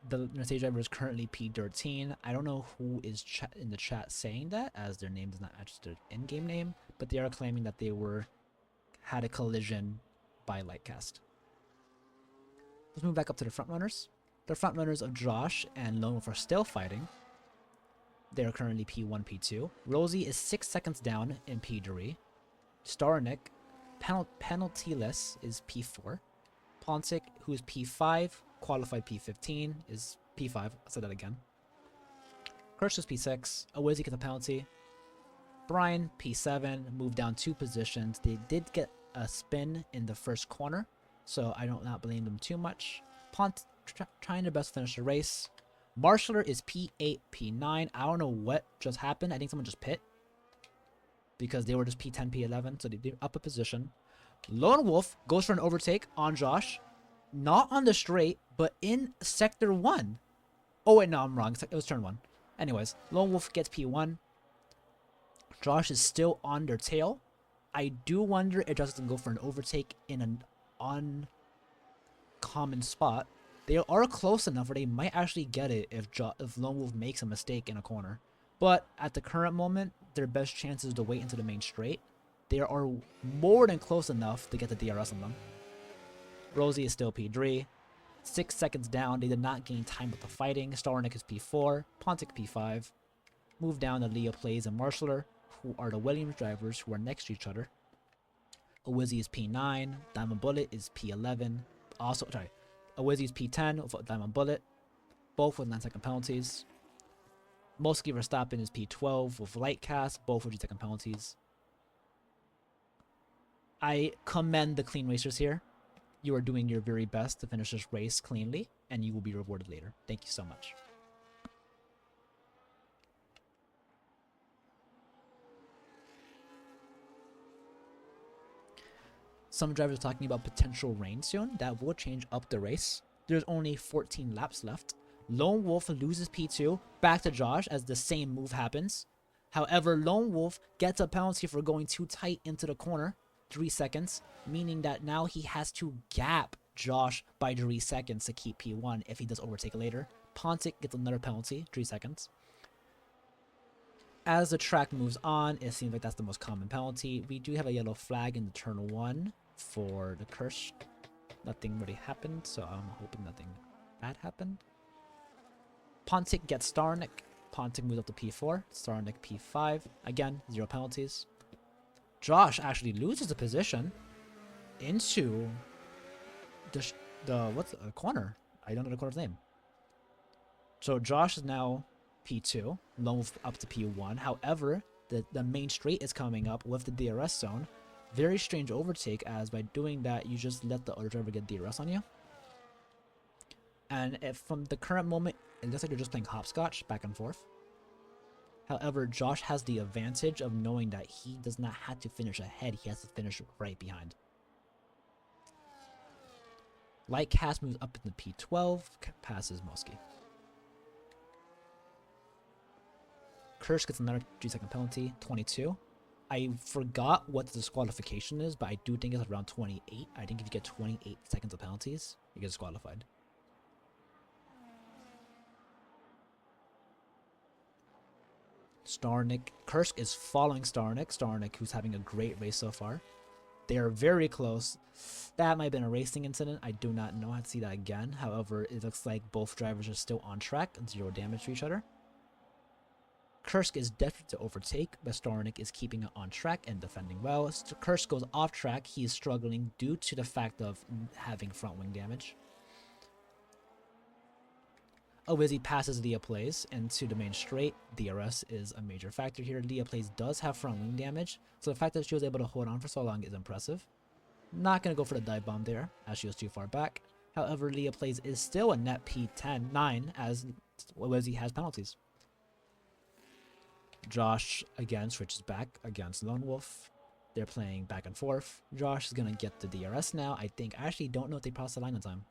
The Mercedes driver is currently P13. I don't know who is in the chat saying that, as their name does not match their in-game name, but they are claiming that they had a collision by Lightcast. Let's move back up to the front runners. The front runners of Josh and Lone Wolf are still fighting. They are currently P1, P2. Rosie is 6 seconds down in P3. Starnick, penaltyless, is P4. Pontic, who is P5, qualified P15, is P5. I'll say that again. Kirsch is P6. Awizzy gets a penalty. Brian, P7, moved down 2 positions. They did get a spin in the first corner, so I don't not blame them too much. Pont trying their best to finish the race. Marshaller is P8, P9. I don't know what just happened. I think someone just pit, because they were just P10, P11, so they're up a position. Lone Wolf goes for an overtake on Josh. Not on the straight, but in Sector 1. Oh, wait, no, I'm wrong. It was Turn 1. Anyways, Lone Wolf gets P1. Josh is still on their tail. I do wonder if Josh doesn't go for an overtake in an uncommon spot. They are close enough where they might actually get it if Lone Wolf makes a mistake in a corner. But at the current moment, their best chance is to wait into the main straight. They are more than close enough to get the DRS on them. Rosie is still P3. 6 seconds down. They did not gain time with the fighting. Starnick is P4. Pontic P5. Move down to Leah Plays and Marshaller, who are the Williams drivers who are next to each other. Awizzy is P9. Diamond Bullet is P11. Awizzy is P10 with Diamond Bullet. Both with 9-second penalties. Mosky Verstappen is P12 with Lightcast, both with 3-second penalties. I commend the clean racers here. You are doing your very best to finish this race cleanly, and you will be rewarded later. Thank you so much. Some drivers are talking about potential rain soon. That will change up the race. There's only 14 laps left. Lone Wolf loses P2 back to Josh as the same move happens. However, Lone Wolf gets a penalty for going too tight into the corner, 3 seconds, meaning that now he has to gap Josh by 3 seconds to keep P1 if he does overtake later. Pontic gets another penalty, 3 seconds. As the track moves on, it seems like that's the most common penalty. We do have a yellow flag in the turn 1 for the Kursk. Nothing really happened, so I'm hoping nothing bad happened. Pontic gets Starnik. Pontic moves up to P4. Starnik P5. Again, 0 penalties. Josh actually loses the position into the what's the corner? I don't know the corner's name. So Josh is now P2. Lone Wolf up to P1. However, the main straight is coming up with the DRS zone. Very strange overtake, as by doing that, you just let the other driver get DRS on you. And if from the current moment, it looks like you're just playing hopscotch back and forth. However, Josh has the advantage of knowing that he does not have to finish ahead, he has to finish right behind. Lightcast moves up into P12, passes Mosky. Kursk gets another 3-second penalty, 22. I forgot what the disqualification is, but I do think it's around 28. I think if you get 28 seconds of penalties, you get disqualified. Starnik. Kursk is following Starnik. Starnik, who's having a great race so far. They are very close. That might have been a racing incident. I do not know. I have to see that again. However, it looks like both drivers are still on track and 0 damage to each other. Kursk is desperate to overtake, but Starnik is keeping it on track and defending well. As Kursk goes off track, he is struggling due to the fact of having front wing damage. Owizzy passes Leah Plays into the main straight. DRS is a major factor here. Leah Plays does have front wing damage, so the fact that she was able to hold on for so long is impressive. Not going to go for the dive bomb there, as she was too far back. However, Leah Plays is still a net P10, 9, as Owizzy has penalties. Josh again switches back against Lone Wolf. They're playing back and forth. Josh is going to get the DRS now. I actually don't know if they crossed the line in time.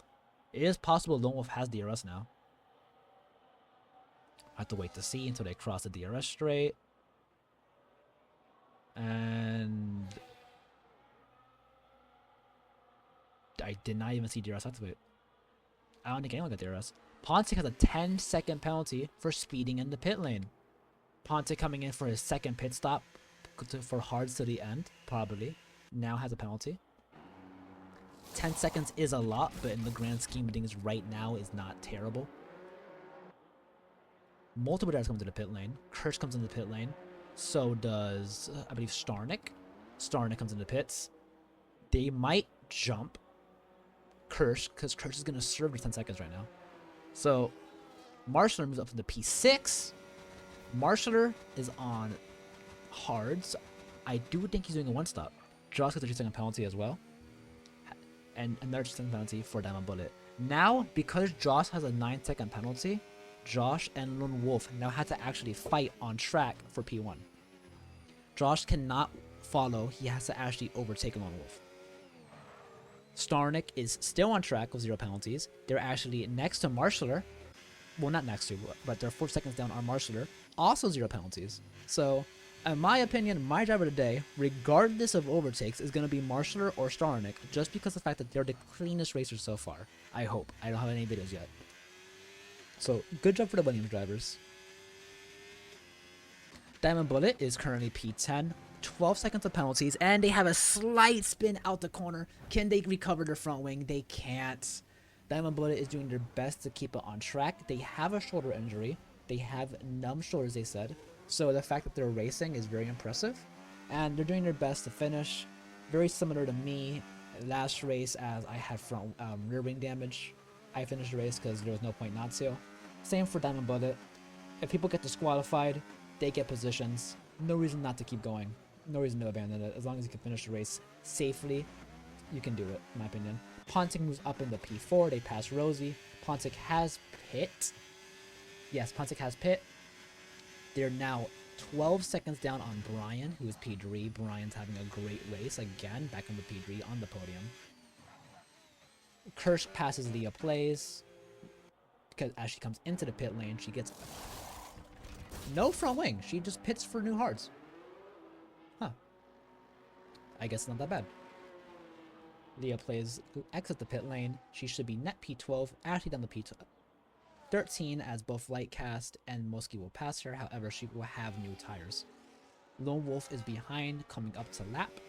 It is possible Lone Wolf has DRS now. I have to wait to see until they cross the DRS straight. And I did not even see DRS activate. I don't think anyone got DRS. Pontic has a 10-second penalty for speeding in the pit lane. Pontic coming in for his second pit stop for hards to the end, probably. Now has a penalty. 10 seconds is a lot, but in the grand scheme of things right now is not terrible. Multiple drivers come to the pit lane. Kursk comes into the pit lane. So does, I believe, Starnik. Starnik comes into the pits. They might jump Kursk, because Kursk is going to serve for 10 seconds right now. So Marshaller moves up to the P6. Marshaller is on hards. I do think he's doing a one-stop. Josh gets a 3-second penalty as well. And another 3-second penalty for Diamond Bullet. Now, because Josh has a 9-second penalty, Josh and Lone Wolf now have to actually fight on track for P1. Josh cannot follow. He has to actually overtake Lone Wolf. Starnik is still on track with 0 penalties. They're actually next to Marshaller. Well, not next to, but they're 4 seconds down on Marshaller. Also 0 penalties. So, in my opinion, my driver today, regardless of overtakes, is going to be Marshaller or Starnik, just because of the fact that they're the cleanest racers so far. I hope. I don't have any videos yet. So, good job for the Williams drivers. Diamond Bullet is currently P10. 12 seconds of penalties, and they have a slight spin out the corner. Can they recover their front wing? They can't. Diamond Bullet is doing their best to keep it on track. They have a shoulder injury. They have numb shoulders, they said. So the fact that they're racing is very impressive. And they're doing their best to finish. Very similar to me last race, as I had front rear wing damage. I finished the race because there was no point not to. Same for Diamond Bullet. If people get disqualified, they get positions. No reason not to keep going. No reason to abandon it. As long as you can finish the race safely, you can do it, in my opinion. Pontic moves up into P4. They pass Rosie. Pontic has pit. Yes, Pontic has pit. They're now 12 seconds down on Brian, who is P3. Brian's having a great race again, back in the P3 on the podium. Kursk passes Leah Plays, because as she comes into the pit lane, she gets No front wing. She just pits for new hards. Huh. I guess not that bad. Leah plays exit the pit lane. She should be net P12, actually down the P13 as both Lightcast and Mosky will pass her. However, she will have new tires. Lone Wolf is behind, coming up to lap.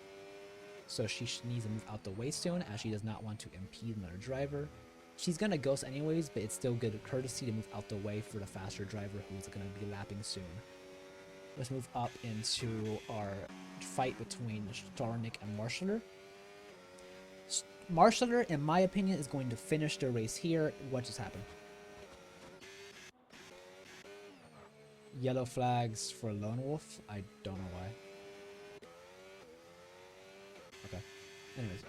So she needs to move out the way soon, as she does not want to impede another driver. She's gonna ghost anyways, but it's still good courtesy to move out the way for the faster driver who's gonna be lapping soon. Let's move up into our fight between Starnick and Marshaller. Marshaller, in my opinion, is going to finish the race here. What just happened? Yellow flags for Lone Wolf. I don't know why. Okay. Anyways.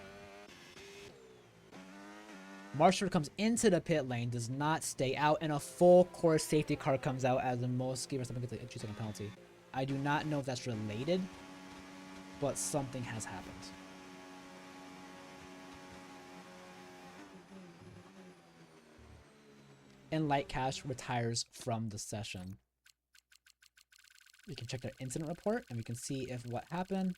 Marshaller comes into the pit lane, does not stay out, and a full course safety car comes out as the most skier something gets like a 2-second penalty. I do not know if that's related, but something has happened. And Lightcast retires from the session. We can check their incident report and we can see if what happened.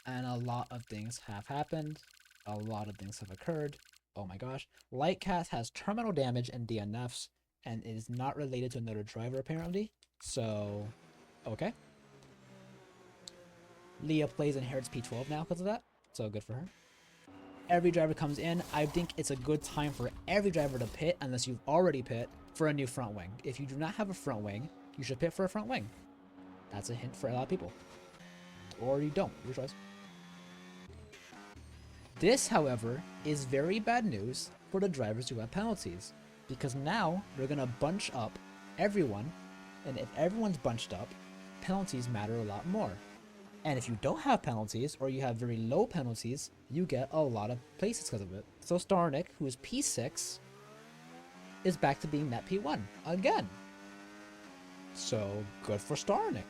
And a lot of things have happened. A lot of things have occurred. Oh my gosh. Lightcast has terminal damage and DNFs and it is not related to another driver apparently. So, okay. Leah plays inherits P12 now because of that. So good for her. Every driver comes in. I think it's a good time for every driver to pit unless you've already pit for a new front wing. If you do not have a front wing, you should pit for a front wing. That's a hint for a lot of people. Or you don't. Your choice. This, however, is very bad news for the drivers who have penalties. Because now we're going to bunch up everyone. And if everyone's bunched up, penalties matter a lot more. And if you don't have penalties, or you have very low penalties, you get a lot of places because of it. So Starnick, who is P6, is back to being net P1 again. So good for Starnick.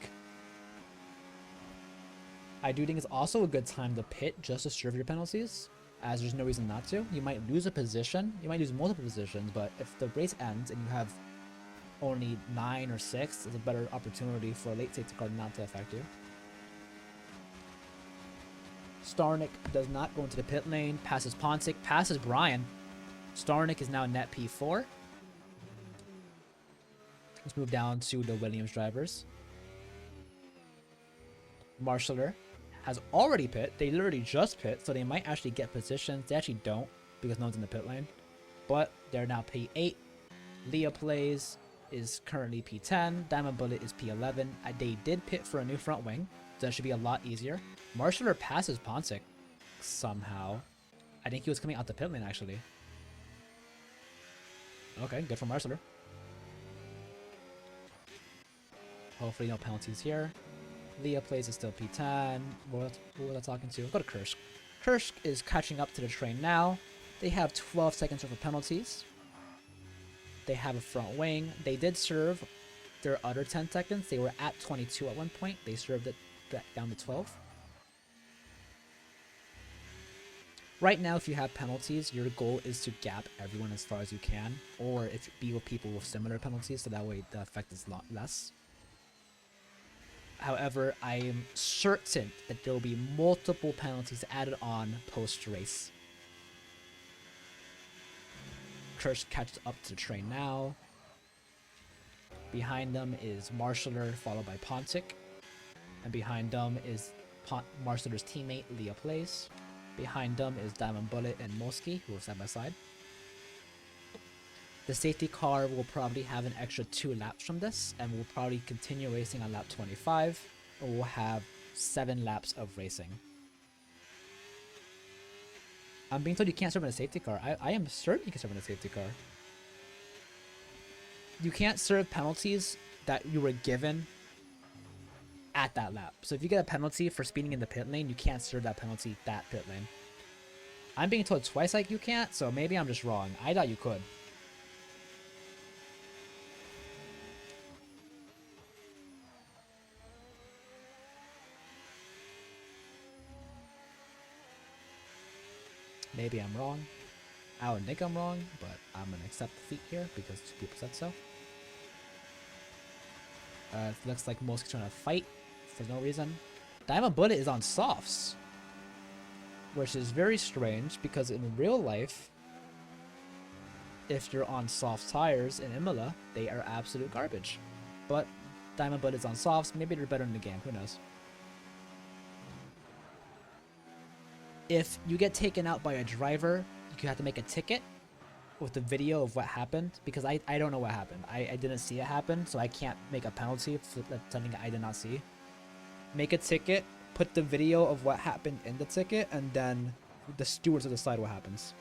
I do think it's also a good time to pit just to serve your penalties, as there's no reason not to. You might lose a position, you might lose multiple positions, but if the race ends and you have only 9 or 6, it's a better opportunity for a late safety car not to affect you. Starnick does not go into the pit lane, passes Pontic, passes Brian. Starnick is now net P4. Let's move down to the Williams drivers. Marshaller has already pit. They literally just pit, so they might actually get positions. They actually don't, because no one's in the pit lane. But they're now P8. Leah plays, is currently P10. Diamond Bullet is P11. They did pit for a new front wing, so that should be a lot easier. Marshaller passes Pontic somehow. I think he was coming out the pit lane, actually. Okay, good for Marshaller. Hopefully no penalties here. Leah plays is still P10. What was I talking to? Go to Kursk. Kursk is catching up to the train now. They have 12 seconds worth of penalties. They have a front wing. They did serve their other 10 seconds. They were at 22 at one point. They served it down to 12. Right now, if you have penalties, your goal is to gap everyone as far as you can, or if be with people with similar penalties, so that way the effect is a lot less. However, I am certain that there will be multiple penalties added on post-race. Kursk catches up to the train now. Behind them is Marshaller, followed by Pontic. And behind them is Marshaller's teammate, Leah Plays. Behind them is Diamond Bullet and Mosky, who are side by side. The safety car will probably have an extra 2 laps from this, and will probably continue racing on lap 25, and we'll have 7 laps of racing. I'm being told you can't serve in a safety car. I am certain you can serve in a safety car. You can't serve penalties that you were given at that lap. So if you get a penalty for speeding in the pit lane, you can't serve that penalty that pit lane. I'm being told twice like you can't, so maybe I'm just wrong. I thought you could. Maybe I'm wrong. I would think I'm wrong, but I'm going to accept defeat here because 2 people said so. It looks like Moski's trying to fight for no reason. Diamond Bullet is on softs, which is very strange because in real life, if you're on soft tires in Imola, they are absolute garbage. But Diamond Bullet is on softs. Maybe they're better in the game. Who knows? If you get taken out by a driver, you have to make a ticket with the video of what happened, because I don't know what happened. I didn't see it happen, so I can't make a penalty for something I did not see. Make a ticket, put the video of what happened in the ticket, and then the stewards will decide what happens.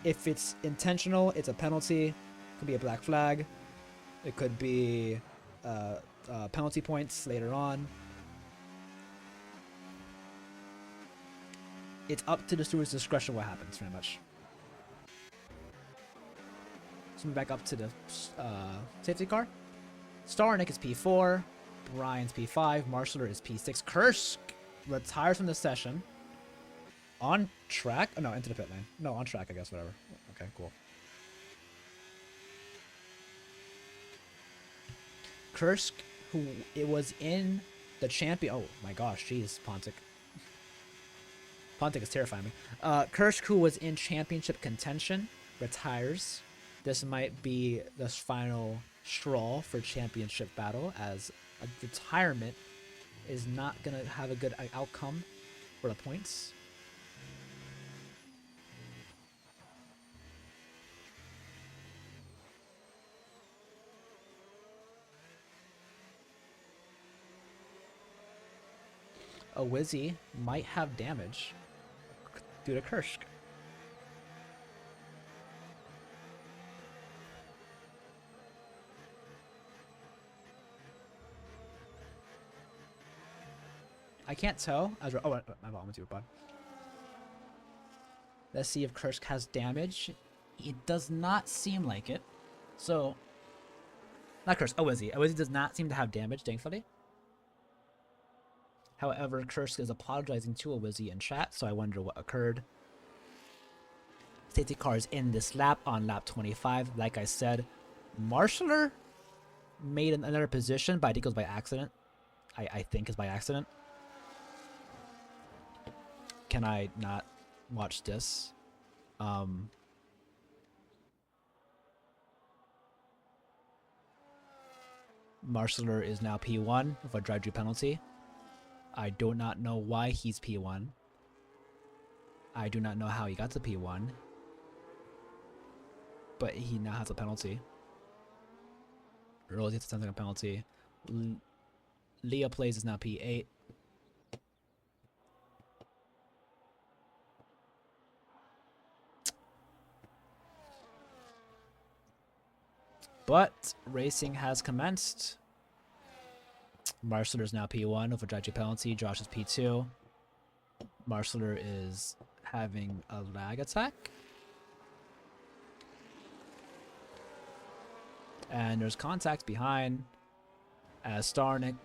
If it's intentional, it's a penalty. It could be a black flag. It could be penalty points later on. It's up to the steward's discretion what happens, pretty much. Let's move back up to the safety car. Starnick is P4. Brian's P5. Marshaller is P6. Kursk retires from the session. On track? Oh, no, into the pit lane. No, on track, I guess, whatever. Okay, cool. Kursk, who it was in the champion... Oh, my gosh, jeez, Pontic. Pontic is terrifying me. Kursk, who was in championship contention, retires. This might be the final straw for championship battle, as a retirement is not going to have a good outcome for the points. A Wizzy might have damage due to Kursk. I can't tell. Oh, my ball went to a pod. Let's see if Kursk has damage. It does not seem like it. So, not Kursk. Awizzy. Awizzy does not seem to have damage, thankfully. However, Kursk is apologizing to Awizzy in chat, so I wonder what occurred. Safety car is in this lap on lap 25. Like I said, Marshaller made another position, but I think it was by accident. I think it's by accident. Can I not watch this? Marshaller is now P1 with a drive-through penalty. I do not know why he's P1. I do not know how he got to P1. But he now has a penalty. Early gets a penalty. Leah plays is now P8. But racing has commenced. Marshaller is now P1 with a drive-through penalty. Josh is P2. Marshaller is having a lag attack. And there's contact behind as Starnick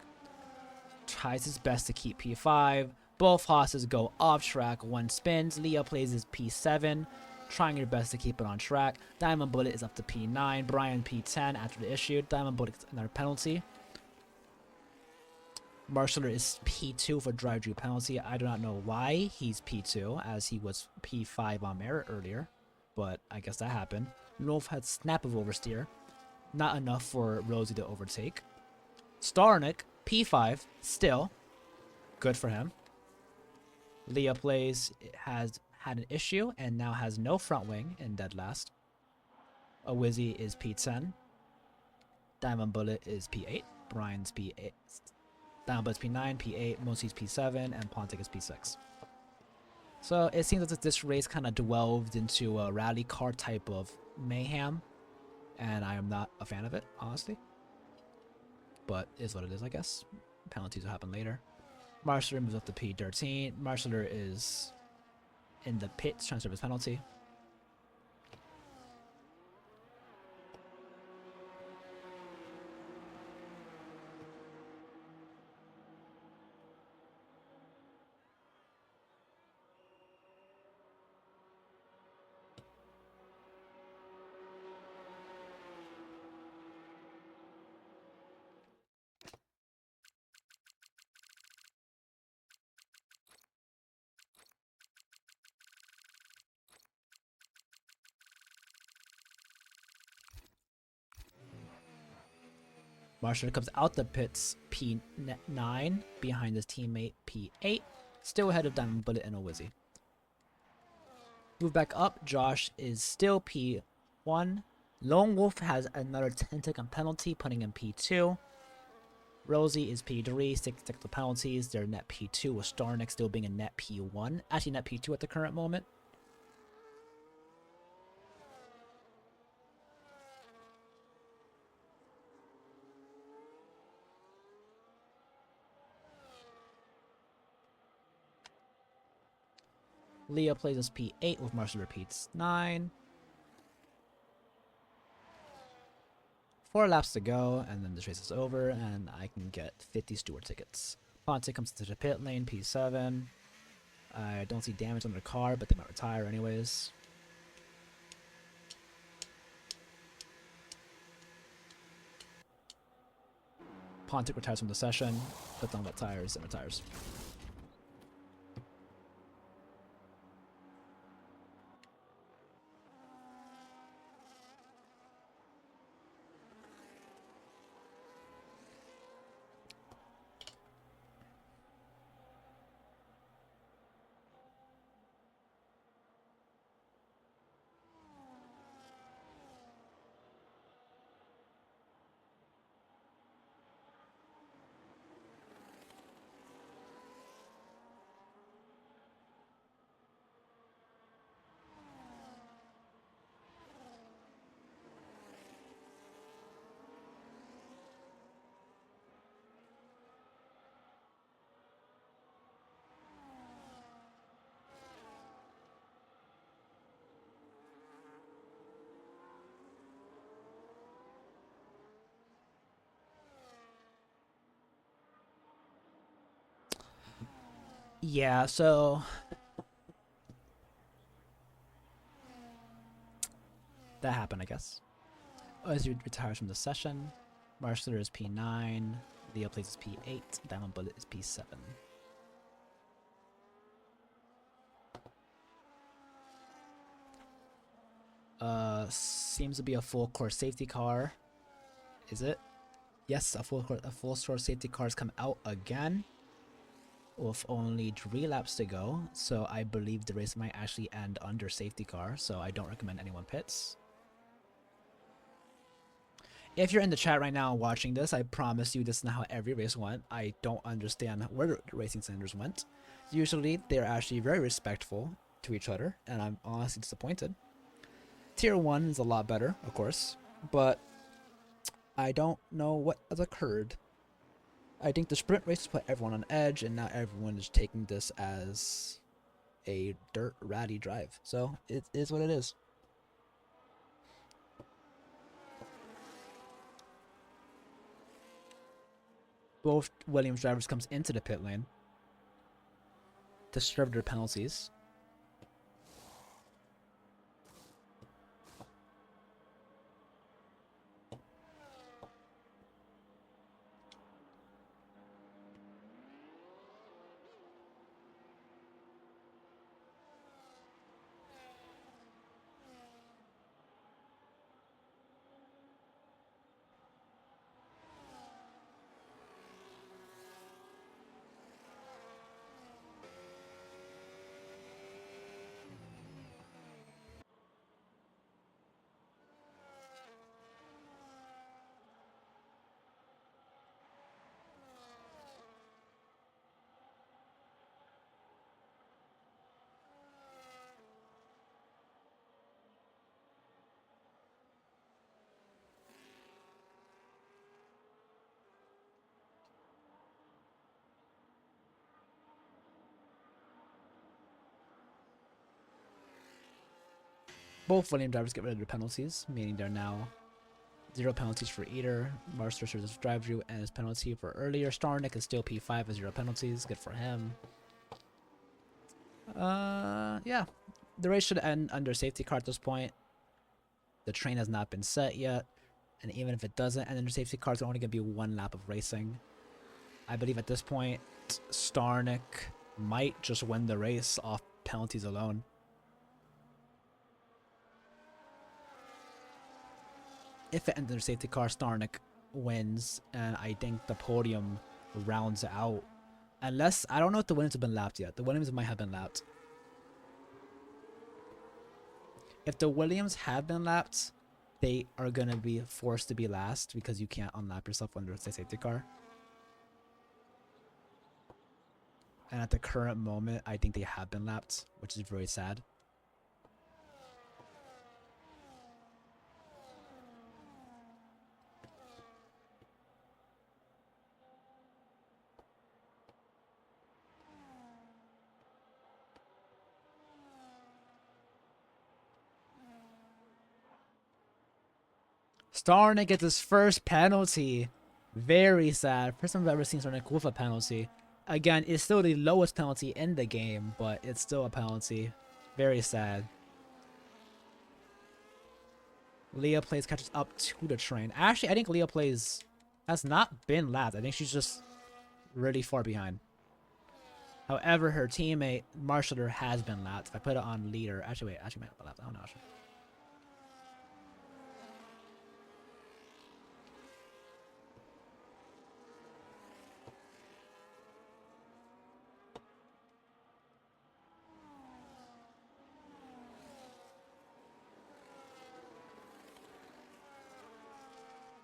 tries his best to keep P5. Both horses go off track. One spins. Leah plays his P7, trying your best to keep it on track. Diamond Bullet is up to P9. Brian P10 after the issue. Diamond Bullet gets another penalty. Marshaller is P2 for drive-through penalty. I do not know why he's P2, as he was P5 on merit earlier, but I guess that happened. Rolf had snap of oversteer. Not enough for Rosie to overtake. Starnick, P5, still. Good for him. Leah plays, has had an issue and now has no front wing in dead last. Awizzy is P10. Diamond Bullet is P8. Brian's P8. Diamond Bullet's P9, P8, Mosey's P7, and Pontic is P6. So it seems that this race kind of delved into a rally car type of mayhem, and I am not a fan of it, honestly. But is what it is, I guess. Penalties will happen later. Marshaller moves up to P13. Marshaller is in the pits trying to serve his penalty. Marshall comes out the pits P9 behind his teammate P8, still ahead of Diamond Bullet and Owizzy. Move back up, Josh is still P1. Lone Wolf has another 10-second penalty, putting him P2. Rosie is P3, 6 technical penalties. They're net P2, with Starnick still being a net P1. Actually, net P2 at the current moment. Leah plays as P8 with Marshall repeats 9. 4 laps to go, and then this race is over, and I can get 50 Stewart tickets. Ponte comes into the pit lane, P7. I don't see damage on their car, but they might retire anyways. Pontic retires from the session, puts on wet tires, and retires. Yeah, so that happened, I guess. As he retires from the session, Marshall is P9, Leo plays as P8, Diamond Bullet is P7. Seems to be a full course safety car. Is it? Yes, a full course safety car has come out again, with only 3 laps to go. So I believe the race might actually end under safety car. So I don't recommend anyone pits. If you're in the chat right now watching this, I promise you this is not how every race went. I don't understand where the racing standards went. Usually, they're actually very respectful to each other, and I'm honestly disappointed. Tier 1 is a lot better, of course, but I don't know what has occurred. I think the sprint races put everyone on edge, and now everyone is taking this as a dirt ratty drive. So it is what it is. Both Williams drivers comes into the pit lane to serve their penalties. Both Williams drivers get rid of their penalties, meaning they're now 0 penalties for either. Marster serves as drive through and his penalty for earlier. Starnick is still P5 with 0 penalties. Good for him. Yeah. The race should end under safety car at this point. The train has not been set yet. And even if it doesn't end under safety car, it's only going to be 1 lap of racing. I believe at this point, Starnick might just win the race off penalties alone. If it ends under safety car, Starnick wins, and I think the podium rounds out. Unless, I don't know if the Williams have been lapped yet. The Williams might have been lapped. If the Williams have been lapped, they are going to be forced to be last because you can't unlap yourself under a safety car. And at the current moment, I think they have been lapped, which is very sad. Starnik gets his first penalty. Very sad. First time I've ever seen Starnik with a penalty. Again, it's still the lowest penalty in the game, but it's still a penalty. Very sad. Leah Plays catches up to the train. Actually, I think Leah Plays has not been lapped. I think she's just really far behind. However, her teammate, Marshaller, has been lapped. If I put it on leader. Actually, wait. Actually, might have been lapped. I don't know. Actually.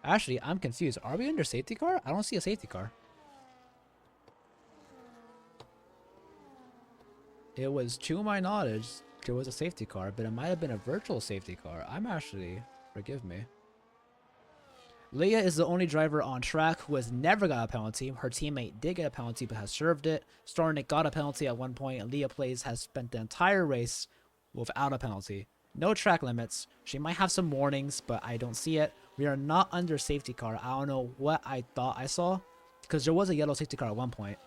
Actually, I'm confused. Are we under safety car? I don't see a safety car. It was, to my knowledge, there was a safety car, but it might have been a virtual safety car. I'm actually... Forgive me. Leah is the only driver on track who has never got a penalty. Her teammate did get a penalty, but has served it. Starnik got a penalty at one point, and Leah Plays has spent the entire race without a penalty. No track limits. She might have some warnings, but I don't see it. We are not under safety car. I don't know what I thought I saw, because there was a yellow safety car at one point.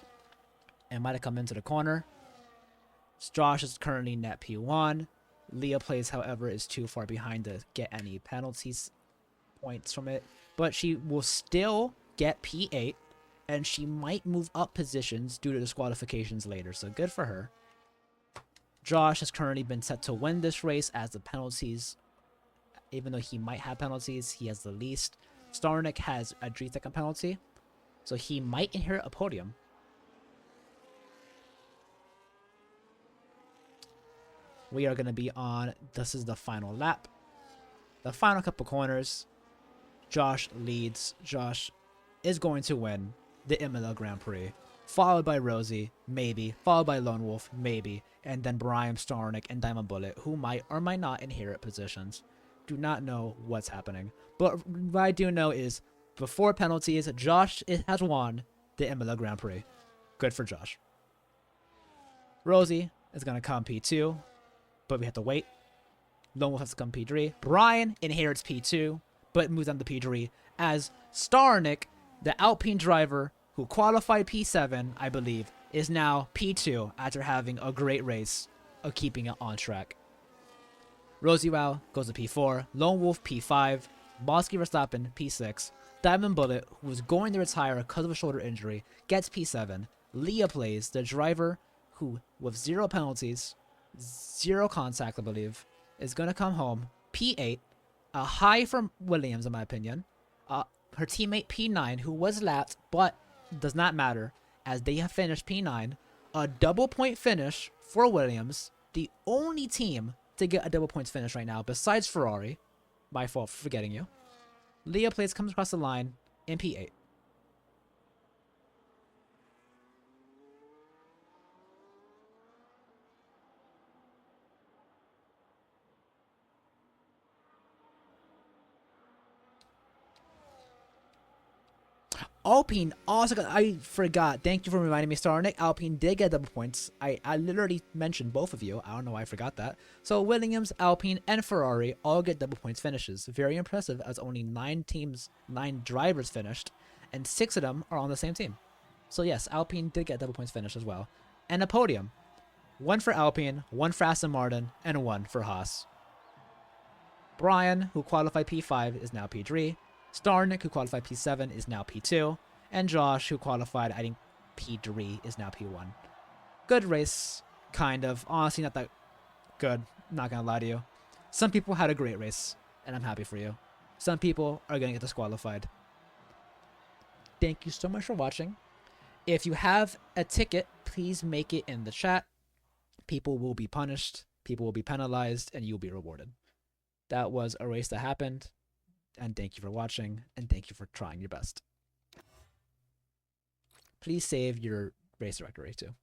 It might have come into the corner. Josh is currently net P1. Leah Plays, however, is too far behind to get any penalties points from it. But she will still get P8, and she might move up positions due to disqualifications later, so good for her. Josh has currently been set to win this race as the penalties, even though he might have penalties, he has the least. Starnik has a 3-second penalty, so he might inherit a podium. We are going to be on, this is the final lap. The final couple corners. Josh leads. Josh is going to win the Imola Grand Prix. Followed by Rosie, maybe. Followed by Lone Wolf, maybe. And then Brian, Starnik, and Diamond Bullet, who might or might not inherit positions. Do not know what's happening. But what I do know is, before penalties, Josh has won the Imola Grand Prix. Good for Josh. Rosie is going to come P2, but we have to wait. Lone Wolf has to come P3. Brian inherits P2, but moves on to P3 as Starnik, the Alpine driver who qualified P7, I believe, is now P2 after having a great race of keeping it on track. Rosie Wow goes to P4, Lone Wolf P5, Bosky Verstappen P6, Diamond Bullet, who was going to retire because of a shoulder injury, gets P7. Leah Plays, the driver who, with 0 penalties, 0 contact, I believe, is going to come home P8, a high from Williams in my opinion. Her teammate P9, who was lapped, but does not matter as they have finished P9. A double point finish for Williams, the only team to get a double points finish right now besides Ferrari. My fault for forgetting you. Leah Plays comes across the line in P8. Alpine also got, I forgot. Thank you for reminding me, Starnik. Alpine did get double points. I literally mentioned both of you. I don't know why I forgot that. So Williams, Alpine, and Ferrari all get double points finishes. Very impressive as only 9 drivers finished, and 6 of them are on the same team. So yes, Alpine did get double points finish as well. And a podium. 1 for Alpine, 1 for Aston Martin, and 1 for Haas. Brian, who qualified P5, is now P3. Starnik, who qualified P7, is now P2. And Josh, who qualified, I think, P3, is now P1. Good race, kind of. Honestly, not that good. Not gonna lie to you. Some people had a great race, and I'm happy for you. Some people are gonna get disqualified. Thank you so much for watching. If you have a ticket, please make it in the chat. People will be punished, people will be penalized, and you'll be rewarded. That was a race that happened, and thank you for watching, and thank you for trying your best. Please save your race directory too.